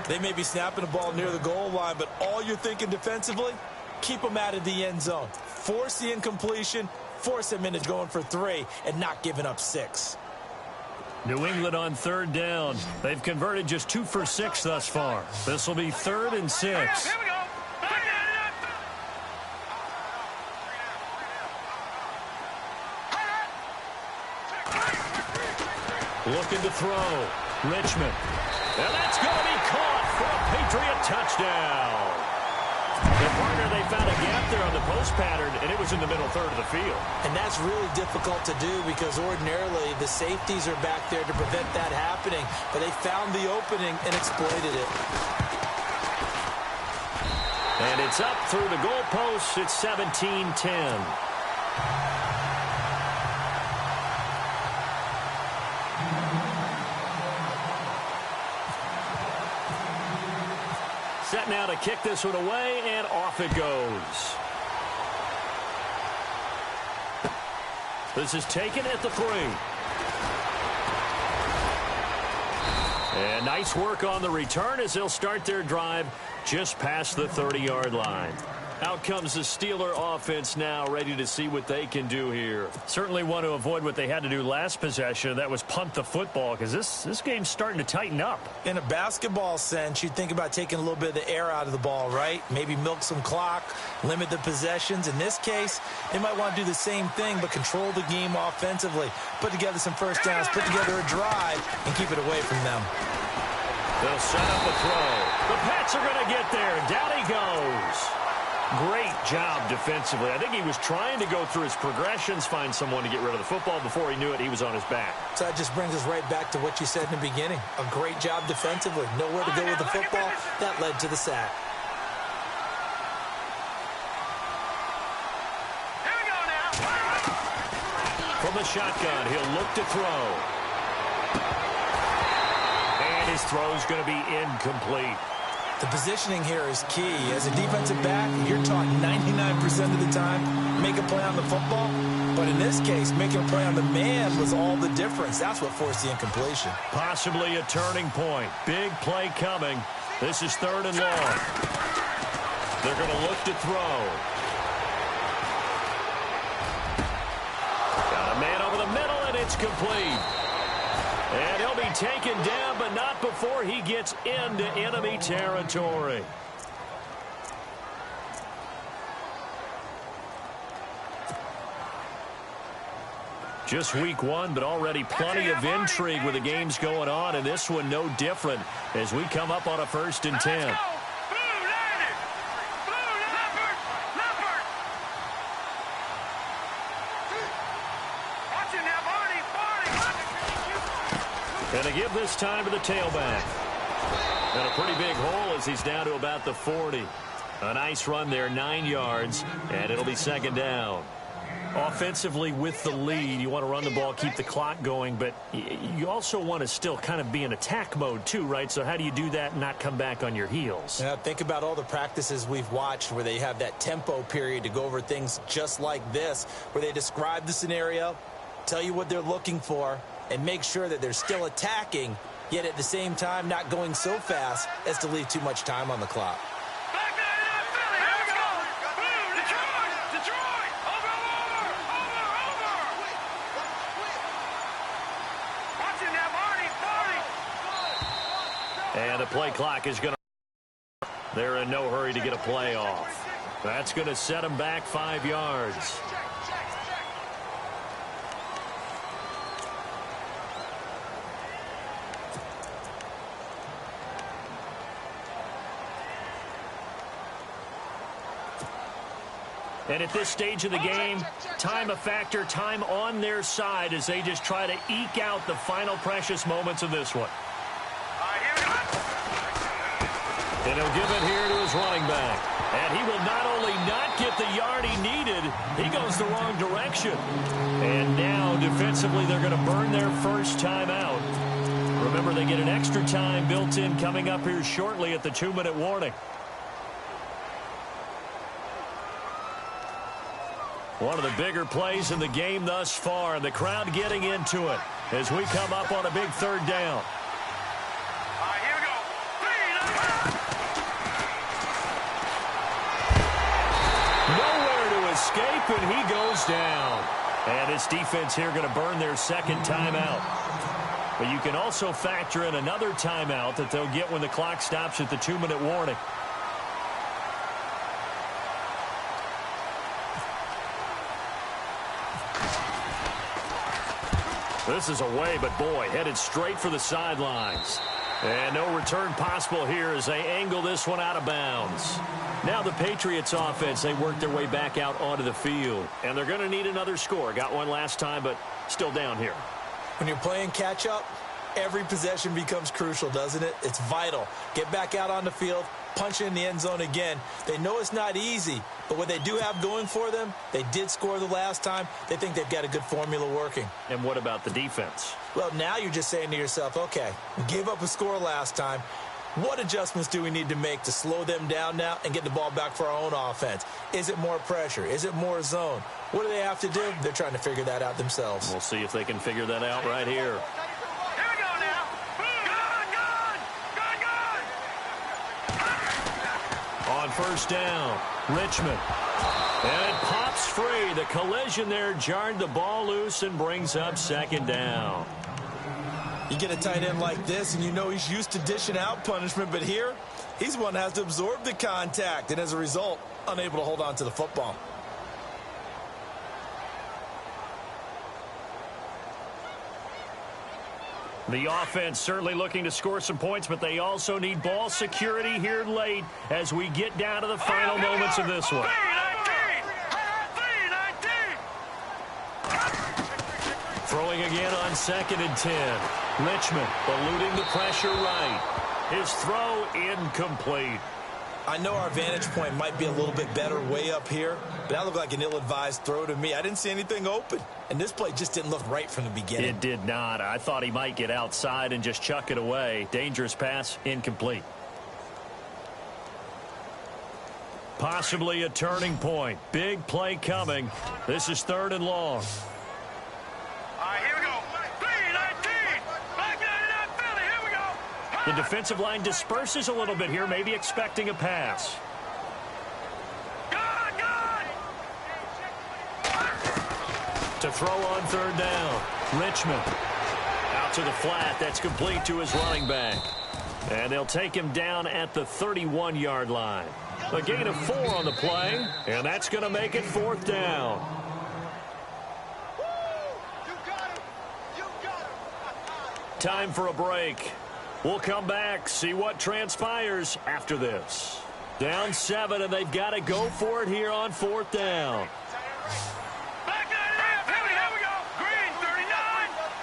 S5: They may be snapping the ball near the goal line, but all you're thinking defensively, keep them out of the end zone. Force the incompletion, force them into going for 3, and not giving up 6.
S4: New England on 3rd down. They've converted just 2 for 6 thus far. This will be 3rd and 6.
S6: Here we go. Back nine it up.
S4: Looking to throw. Richmond. And that's going to be caught for a Patriot touchdown. The partner, they found a gap there on the post pattern, and it was in the middle third of the field.
S5: And that's really difficult to do because ordinarily the safeties are back there to prevent that happening. But they found the opening and exploited it.
S4: And it's up through the goalposts. It's 17-10. Set now to kick this one away, and off it goes. This is taken at the 3. And nice work on the return as they'll start their drive just past the 30-yard line. Out comes the Steeler offense now, ready to see what they can do here. Certainly want to avoid what they had to do last possession. That was punt the football, because this game's starting to tighten up.
S5: In a basketball sense, you think about taking a little bit of the air out of the ball, right? Maybe milk some clock, limit the possessions. In this case, they might want to do the same thing, but control the game offensively. Put together some first downs, put together a drive, and keep it away from them.
S4: They'll set up a throw. The Pats are going to get there. Down he goes. Great job defensively. I think he was trying to go through his progressions, find someone to get rid of the football. Before he knew it, he was on his back.
S5: So that just brings us right back to what you said in the beginning. A great job defensively. Nowhere to go with the football. That led to the sack.
S6: Here we go now.
S4: From the shotgun, he'll look to throw. And his throw's going to be incomplete.
S5: The positioning here is key. As a defensive back, you're taught 99% of the time, make a play on the football. But in this case, making a play on the man was all the difference. That's what forced the incompletion.
S4: Possibly a turning point. Big play coming. This is 3rd and long. They're going to look to throw. Got a man over the middle, and it's complete. And he'll be taken down, but not before he gets into enemy territory. Just week 1, but already plenty of intrigue with the games going on, and this one no different as we come up on a 1st and 10. And they give this time to the tailback. And a pretty big hole as he's down to about the 40. A nice run there, 9 yards, and it'll be 2nd down. Offensively with the lead, you want to run the ball, keep the clock going, but you also want to still kind of be in attack mode too, right? So how do you do that and not come back on your heels?
S5: Yeah, think about all the practices we've watched where they have that tempo period to go over things just like this, where they describe the scenario, tell you what they're looking for, and make sure that they're still attacking, yet at the same time not going so fast as to leave too much time on the clock.
S4: And the play clock is going to... They're in no hurry to get a play off. That's going to set them back 5 yards. And at this stage of the game, time a factor, time on their side as they just try to eke out the final precious moments of this one. And he'll give it here to his running back. And he will not only not get the yard he needed, he goes the wrong direction. And now, defensively, they're going to burn their first timeout. Remember, they get an extra time built in coming up here shortly at the 2-minute warning. One of the bigger plays in the game thus far, and the crowd getting into it as we come up on a big 3rd down.
S6: Here we go.
S4: Nowhere to escape, and he goes down. And this defense here going to burn their 2nd timeout. But you can also factor in another timeout that they'll get when the clock stops at the 2-minute warning. This is away, but boy, headed straight for the sidelines. And no return possible here as they angle this one out of bounds. Now the Patriots offense, they work their way back out onto the field. And they're going to need another score. Got one last time, but still down here.
S5: When you're playing catch-up, every possession becomes crucial, doesn't it? It's vital. Get back out on the field, punch in the end zone again. They know it's not easy, but what they do have going for them, they did score the last time. They think they've got a good formula working.
S4: And what about the defense?
S5: Well, now you're just saying to yourself, okay, we gave up a score last time. What adjustments do we need to make to slow them down now and get the ball back for our own offense? Is it more pressure? Is it more zone? What do they have to do? They're trying to figure that out themselves.
S4: We'll see if they can figure that out right here.
S6: Here we go now. Good.
S4: On first down. Richmond. And it pops free. The collision there jarred the ball loose and brings up second down.
S5: You get a tight end like this, and you know he's used to dishing out punishment, but here, he's one that has to absorb the contact, and as a result, unable to hold on to the football.
S4: The offense certainly looking to score some points, but they also need ball security here late as we get down to the final moments of this one. Throwing again on 2nd and 10. Richmond eluding the pressure right. His throw incomplete.
S5: I know our vantage point might be a little bit better way up here, but that looked like an ill-advised throw to me. I didn't see anything open, and this play just didn't look right from the beginning.
S4: It did not. I thought he might get outside and just chuck it away. Dangerous pass, incomplete. Possibly a turning point. Big play coming. This is 3rd and long.
S6: All right, here we go. 3-19. Back 99 Philly. Here we go.
S4: The defensive line disperses a little bit here, maybe expecting a pass. To throw on 3rd down. Richmond. Out to the flat. That's complete to his running back. And they'll take him down at the 31-yard line. A gain of 4 on the play, and that's going to make it 4th down. Time for a break. We'll come back, see what transpires after this. Down 7, and they've got to go for it here on 4th down.
S6: Back 99 Philly. Here we go. Green 39.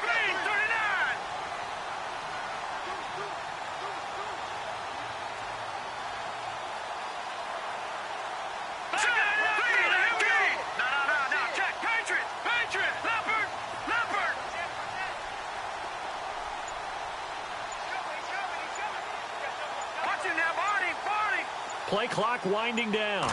S6: Green 39. Back 99 Philly. Here we go. No. Check. Patriot. Leopard. Watch him now, Barney.
S4: Play clock winding down.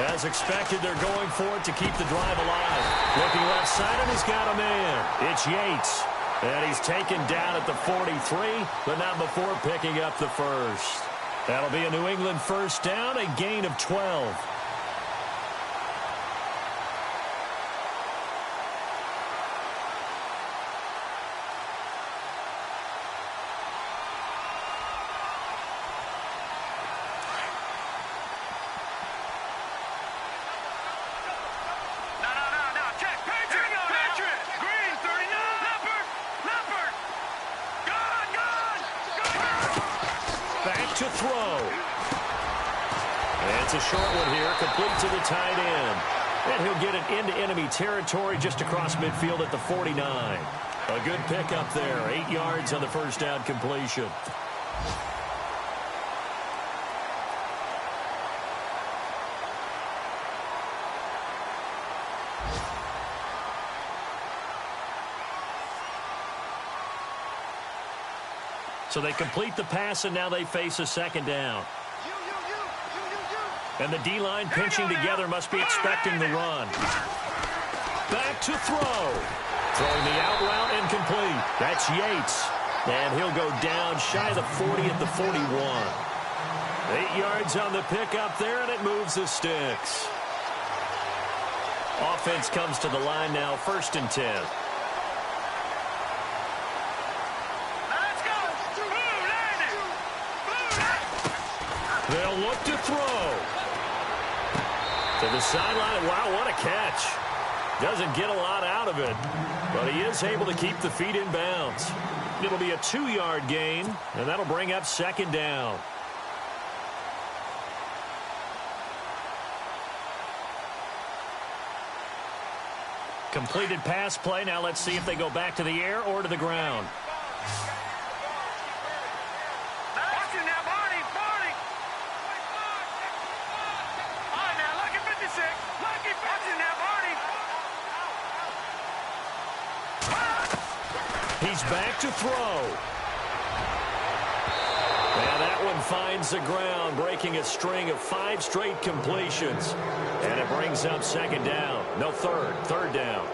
S4: As expected, they're going for it to keep the drive alive. Looking left side, and he's got a man. It's Yates. And he's taken down at the 43, but not before picking up the first. That'll be a New England first down, a gain of 12. To throw. It's a short one here, complete to the tight end. And he'll get it into enemy territory just across midfield at the 49. A good pickup there, 8 yards on the first down completion. So they complete the pass, and now they face a second down. And the D-line pinching together must be expecting the run. Back to throw. Throwing the out route incomplete. That's Yates. And he'll go down shy of the 40 at the 41. 8 yards on the pickup there, and it moves the sticks. Offense comes to the line now, 1st and 10. They'll look to throw. To the sideline. Wow, what a catch. Doesn't get a lot out of it, but he is able to keep the feet in bounds. It'll be a 2-yard gain, and that'll bring up 2nd down. Completed pass play. Now let's see if they go back to the air or to the ground. He's back to throw. And that one finds the ground, breaking a string of 5 straight completions. And it brings up 2nd down. No, 3rd down.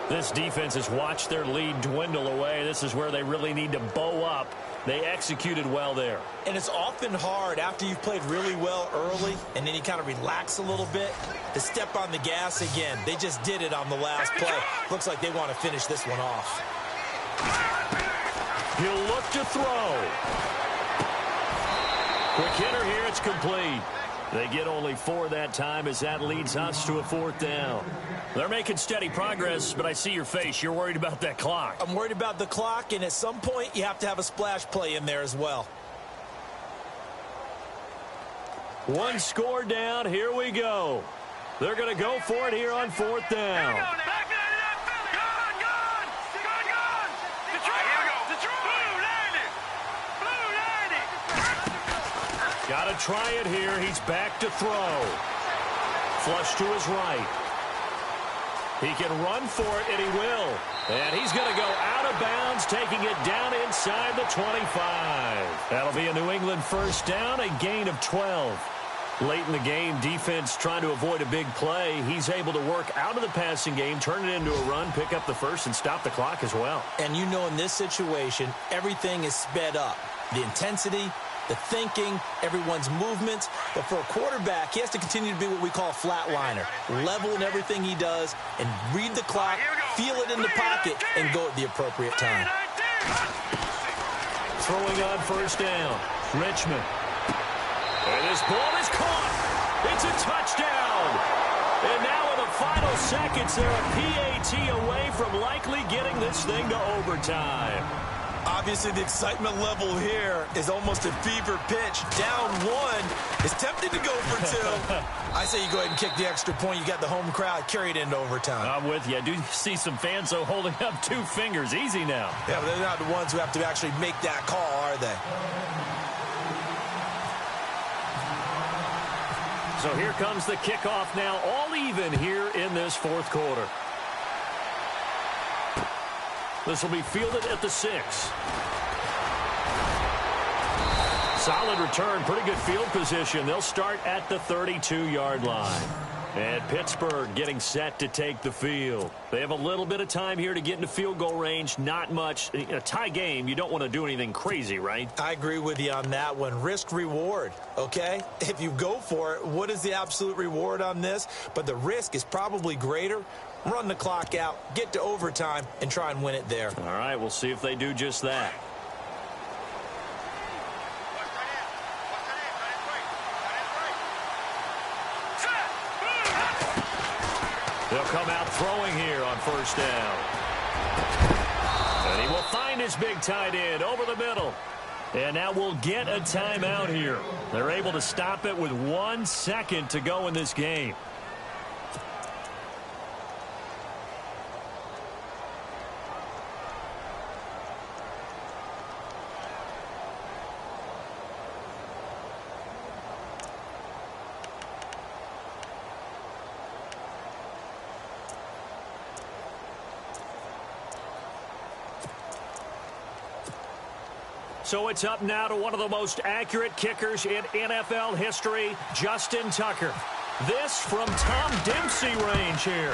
S4: This defense has watched their lead dwindle away. This is where they really need to bow up They executed well there.
S5: And it's often hard after you've played really well early and then you kind of relax a little bit to step on the gas again. They just did it on the last play. Looks like they want to finish this one off.
S4: He'll look to throw. Quick hitter here. It's complete. They get only 4 that time as that leads us to a 4th down. They're making steady progress, but I see your face. You're worried about that clock.
S5: I'm worried about the clock, and at some point you have to have a splash play in there as well.
S4: One score down. Here we go. They're going to go for it here on 4th down. Got to try it here. He's back to throw. Flush to his right. He can run for it, and he will. And he's going to go out of bounds, taking it down inside the 25. That'll be a New England 1st down, a gain of 12. Late in the game, defense trying to avoid a big play. He's able to work out of the passing game, turn it into a run, pick up the first, and stop the clock as well.
S5: And you know in this situation, everything is sped up. The intensity, the thinking, everyone's movements. But for a quarterback, he has to continue to be what we call a flatliner. Level in everything he does and read the clock, feel it in the pocket, and go at the appropriate time.
S4: Throwing on 1st down. Richmond. And this ball is caught. It's a touchdown. And now in the final seconds, they're a PAT away from likely getting this thing to overtime.
S5: Obviously, the excitement level here is almost a fever pitch. Down 1 is tempted to go for 2. I say you go ahead and kick the extra point. You got the home crowd, carry it into overtime.
S4: I'm with you. I do see some fans, though, holding up 2 fingers. Easy now.
S5: Yeah, but they're not the ones who have to actually make that call, are they?
S4: So here comes the kickoff now, all even here in this 4th quarter. This will be fielded at the 6. Solid return, pretty good field position. They'll start at the 32-yard line. And Pittsburgh getting set to take the field. They have a little bit of time here to get into field goal range. Not much. In a tie game, you don't want to do anything crazy, right?
S5: I agree with you on that one. Risk reward, okay? If you go for it, what is the absolute reward on this? But the risk is probably greater. Run the clock out, get to overtime, and try and win it there.
S4: All right, we'll see if they do just that. They'll come out throwing here on 1st down. And he will find his big tight end over the middle. And now we'll get a timeout here. They're able to stop it with 1 second to go in this game. So it's up now to one of the most accurate kickers in NFL history, Justin Tucker. This from Tom Dempsey range here.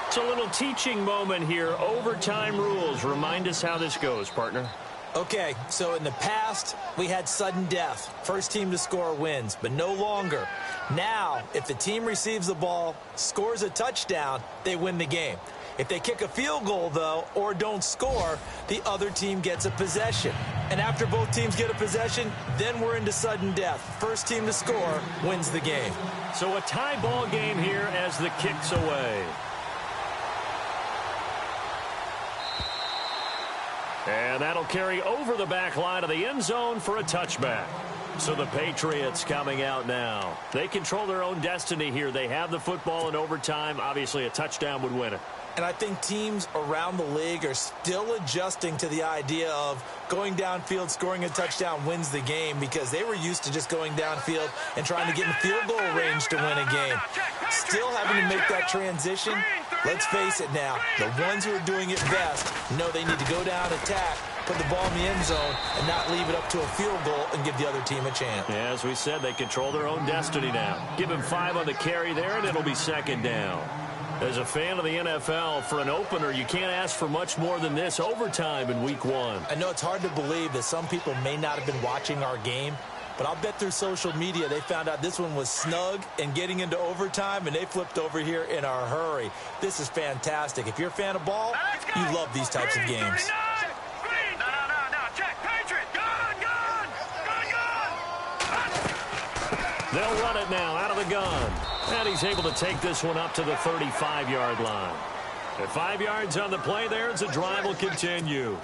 S4: It's a little teaching moment here. Overtime rules. Remind us how this goes, partner.
S5: Okay, so in the past, we had sudden death. First team to score wins, but no longer. Now, if the team receives the ball, scores a touchdown, they win the game. If they kick a field goal, though, or don't score, the other team gets a possession. And after both teams get a possession, then we're into sudden death. First team to score wins the game.
S4: So a tie ball game here as the kick's away. And that'll carry over the back line of the end zone for a touchback. So the Patriots coming out now. They control their own destiny here. They have the football in overtime. Obviously, a touchdown would win it.
S5: And I think teams around the league are still adjusting to the idea of going downfield, scoring a touchdown wins the game, because they were used to just going downfield and trying to get in field goal range to win a game. Still having to make that transition. Let's face it now, the ones who are doing it best know they need to go down, attack, put the ball in the end zone and not leave it up to a field goal and give the other team a chance.
S4: Yeah, as we said, they control their own destiny now. Give him 5 on the carry there, and it'll be second down. As a fan of the NFL, for an opener, you can't ask for much more than this overtime in Week 1.
S5: I know it's hard to believe that some people may not have been watching our game, but I'll bet through social media they found out this one was snug and getting into overtime, and they flipped over here in a hurry. This is fantastic. If you're a fan of ball, you love these types of games.
S4: They'll run it now out of the gun. And he's able to take this one up to the 35-yard line. At 5 yards on the play there, as the drive will continue.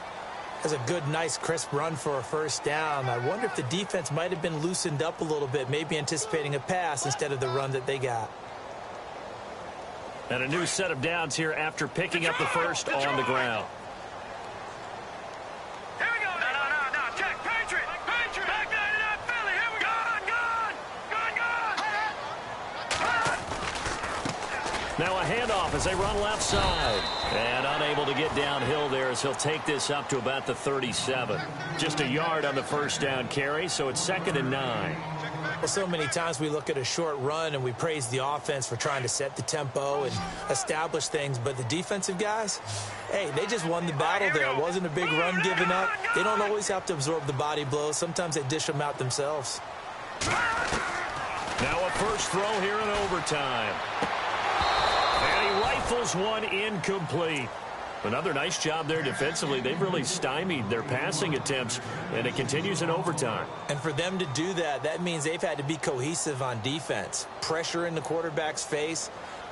S5: That's a good, nice, crisp run for a first down. I wonder if the defense might have been loosened up a little bit, maybe anticipating a pass instead of the run that they got.
S4: And a new set of downs here after picking up the first on the ground.
S6: Here we go. No. Check. Patriot. Back there to that Philly. Here we go. Gun.
S4: Now a handoff as they run left side. And unable to get downhill there as he'll take this up to about the 37. Just a yard on the first down carry, so it's 2nd and 9.
S5: Well, so many times we look at a short run and we praise the offense for trying to set the tempo and establish things, but the defensive guys, hey, they just won the battle there. It wasn't a big run given up. They don't always have to absorb the body blows. Sometimes they dish them out themselves.
S4: Now a first throw here in overtime. And he rifles one incomplete. Another nice job there defensively. They've really stymied their passing attempts, and it continues in overtime.
S5: And for them to do that, that means they've had to be cohesive on defense. Pressure in the quarterback's face,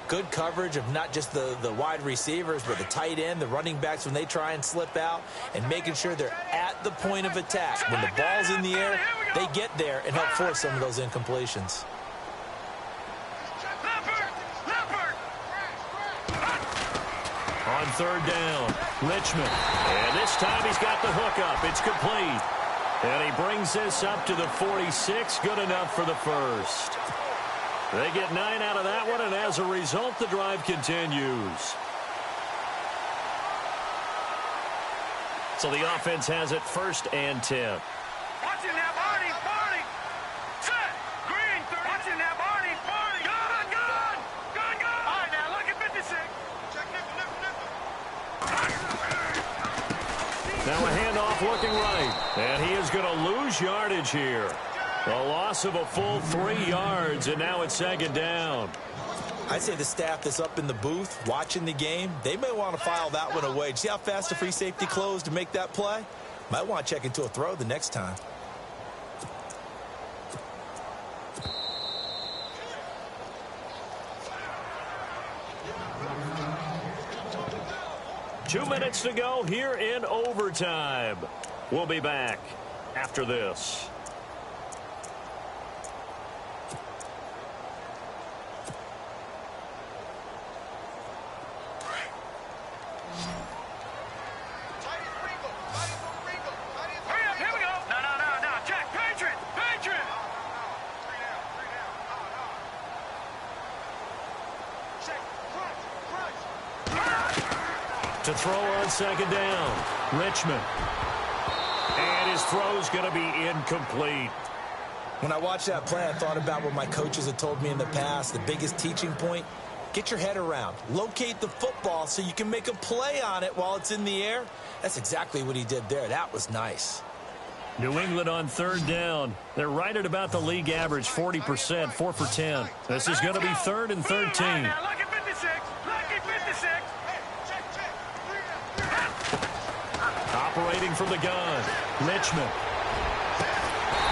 S5: good coverage of not just the wide receivers, but the tight end, the running backs when they try and slip out, and making sure they're at the point of attack. When the ball's in the air, they get there and help force some of those incompletions.
S4: On third down, Richmond. And this time he's got the hook up. It's complete. And he brings this up to the 46. Good enough for the first. They get 9 out of that one, and as a result, the drive continues. So the offense has it 1st and 10.
S6: Watching now, Barney. Set. Green. Watching now, Barney. Gun. All right, now look at 56.
S4: Now a handoff looking right. And he is going to lose yardage here. A loss of a full 3 yards, and now it's 2nd down.
S5: I'd say the staff that's up in the booth watching the game, they may want to file that one away. See how fast the free safety closed to make that play? Might want to check into a throw the next time.
S4: Two minutes to go here in overtime. We'll be back after this.
S6: Here we go. No. Check. Patriot.
S4: To throw on 2nd down, Richmond. And his throw's going to be incomplete.
S5: When I watched that play, I thought about what my coaches had told me in the past. The biggest teaching point, get your head around. Locate the football so you can make a play on it while it's in the air. That's exactly what he did there. That was nice.
S4: New England on 3rd down. They're right at about the league average, 40%, 4 for 10. This is going to be 3rd and 13.
S6: Now look at 56.
S4: Operating from the gun, Richmond.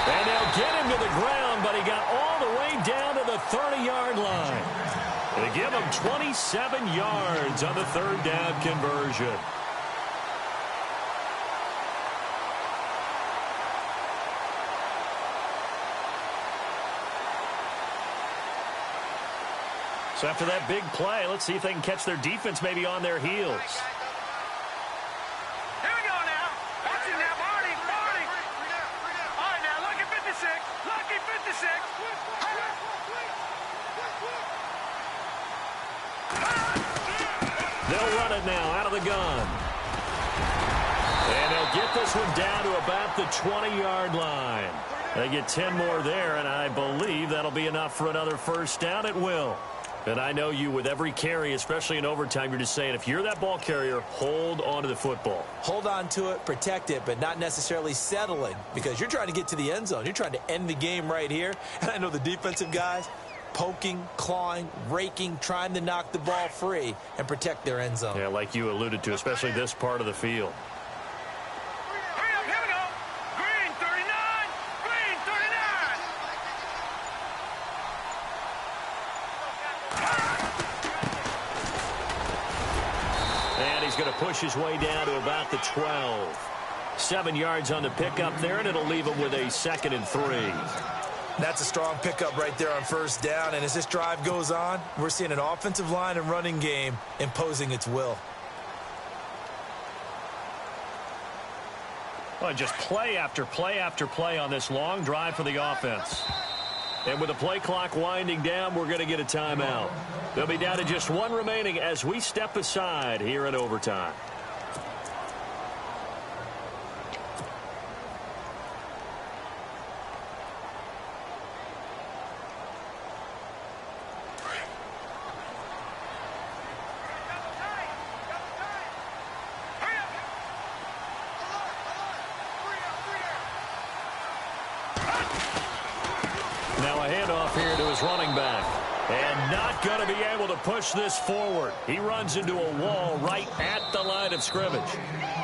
S4: And they'll get him to the ground, but he got all the way down to the 30-yard line. They give him 27 yards on the 3rd down conversion. So after that big play, let's see if they can catch their defense maybe on their heels. They'll run it now out of the gun. And they'll get this this one down to about the 20-yard line. They get 10 more there, and I believe that'll be enough for another first down. It will. And I know you, with every carry, especially in overtime, you're just saying, if you're that ball carrier, hold on to the football.
S5: Hold on to it, protect it, but not necessarily settling, because you're trying to get to the end zone. You're trying to end the game right here. And I know the defensive guys poking, clawing, raking, trying to knock the ball free and protect their end zone.
S4: Yeah, like you alluded to, especially this part of the field.
S6: Here we go. Green 39. Green 39.
S4: And he's going to push his way down to about the 12. 7 yards on the pickup there, and it'll leave him with a 2nd and 3.
S5: That's a strong pickup right there on first down. And as this drive goes on, we're seeing an offensive line and running game imposing its will.
S4: Well, just play after play after play on this long drive for the offense. And with the play clock winding down, we're going to get a timeout. They'll be down to just one remaining as we step aside here in overtime. Now a handoff here to his running back. And not going to be able to push this forward. He runs into a wall right at the line of scrimmage.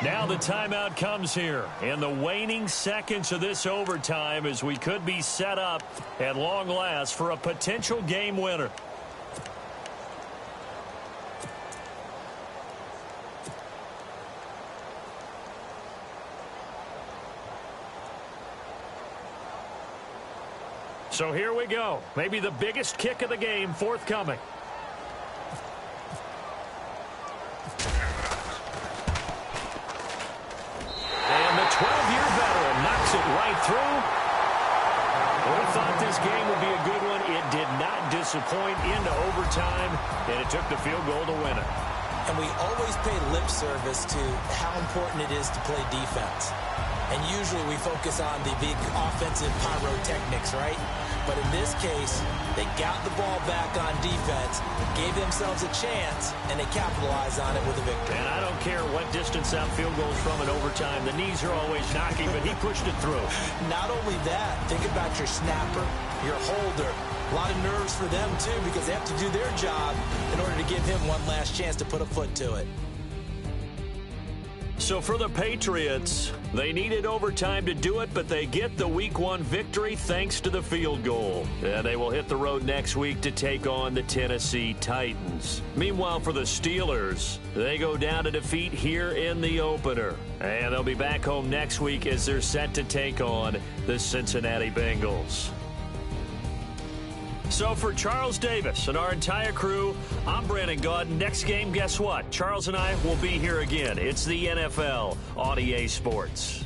S4: Now the timeout comes here in the waning seconds of this overtime as we could be set up at long last for a potential game winner. So here we go. Maybe the biggest kick of the game forthcoming. And the 12-year veteran knocks it right through. We thought this game would be a good one. It did not disappoint into overtime, and it took the field goal to win it.
S5: And we always pay lip service to how important it is to play defense. And usually we focus on the big offensive pyrotechnics, right? But in this case, they got the ball back on defense, gave themselves a chance, and they capitalized on it with a victory.
S4: And I don't care what distance that field goes from in overtime. The knees are always knocking, but he pushed it through.
S5: Not only that, think about your snapper, your holder. A lot of nerves for them, too, because they have to do their job in order to give him one last chance to put a foot to it.
S4: So for the Patriots, they needed overtime to do it, but they get the Week 1 victory thanks to the field goal. And they will hit the road next week to take on the Tennessee Titans. Meanwhile, for the Steelers, they go down to defeat here in the opener. And they'll be back home next week as they're set to take on the Cincinnati Bengals. So for Charles Davis and our entire crew, I'm Brandon Gaudin. Next game, guess what? Charles and I will be here again. It's the NFL on EA Sports.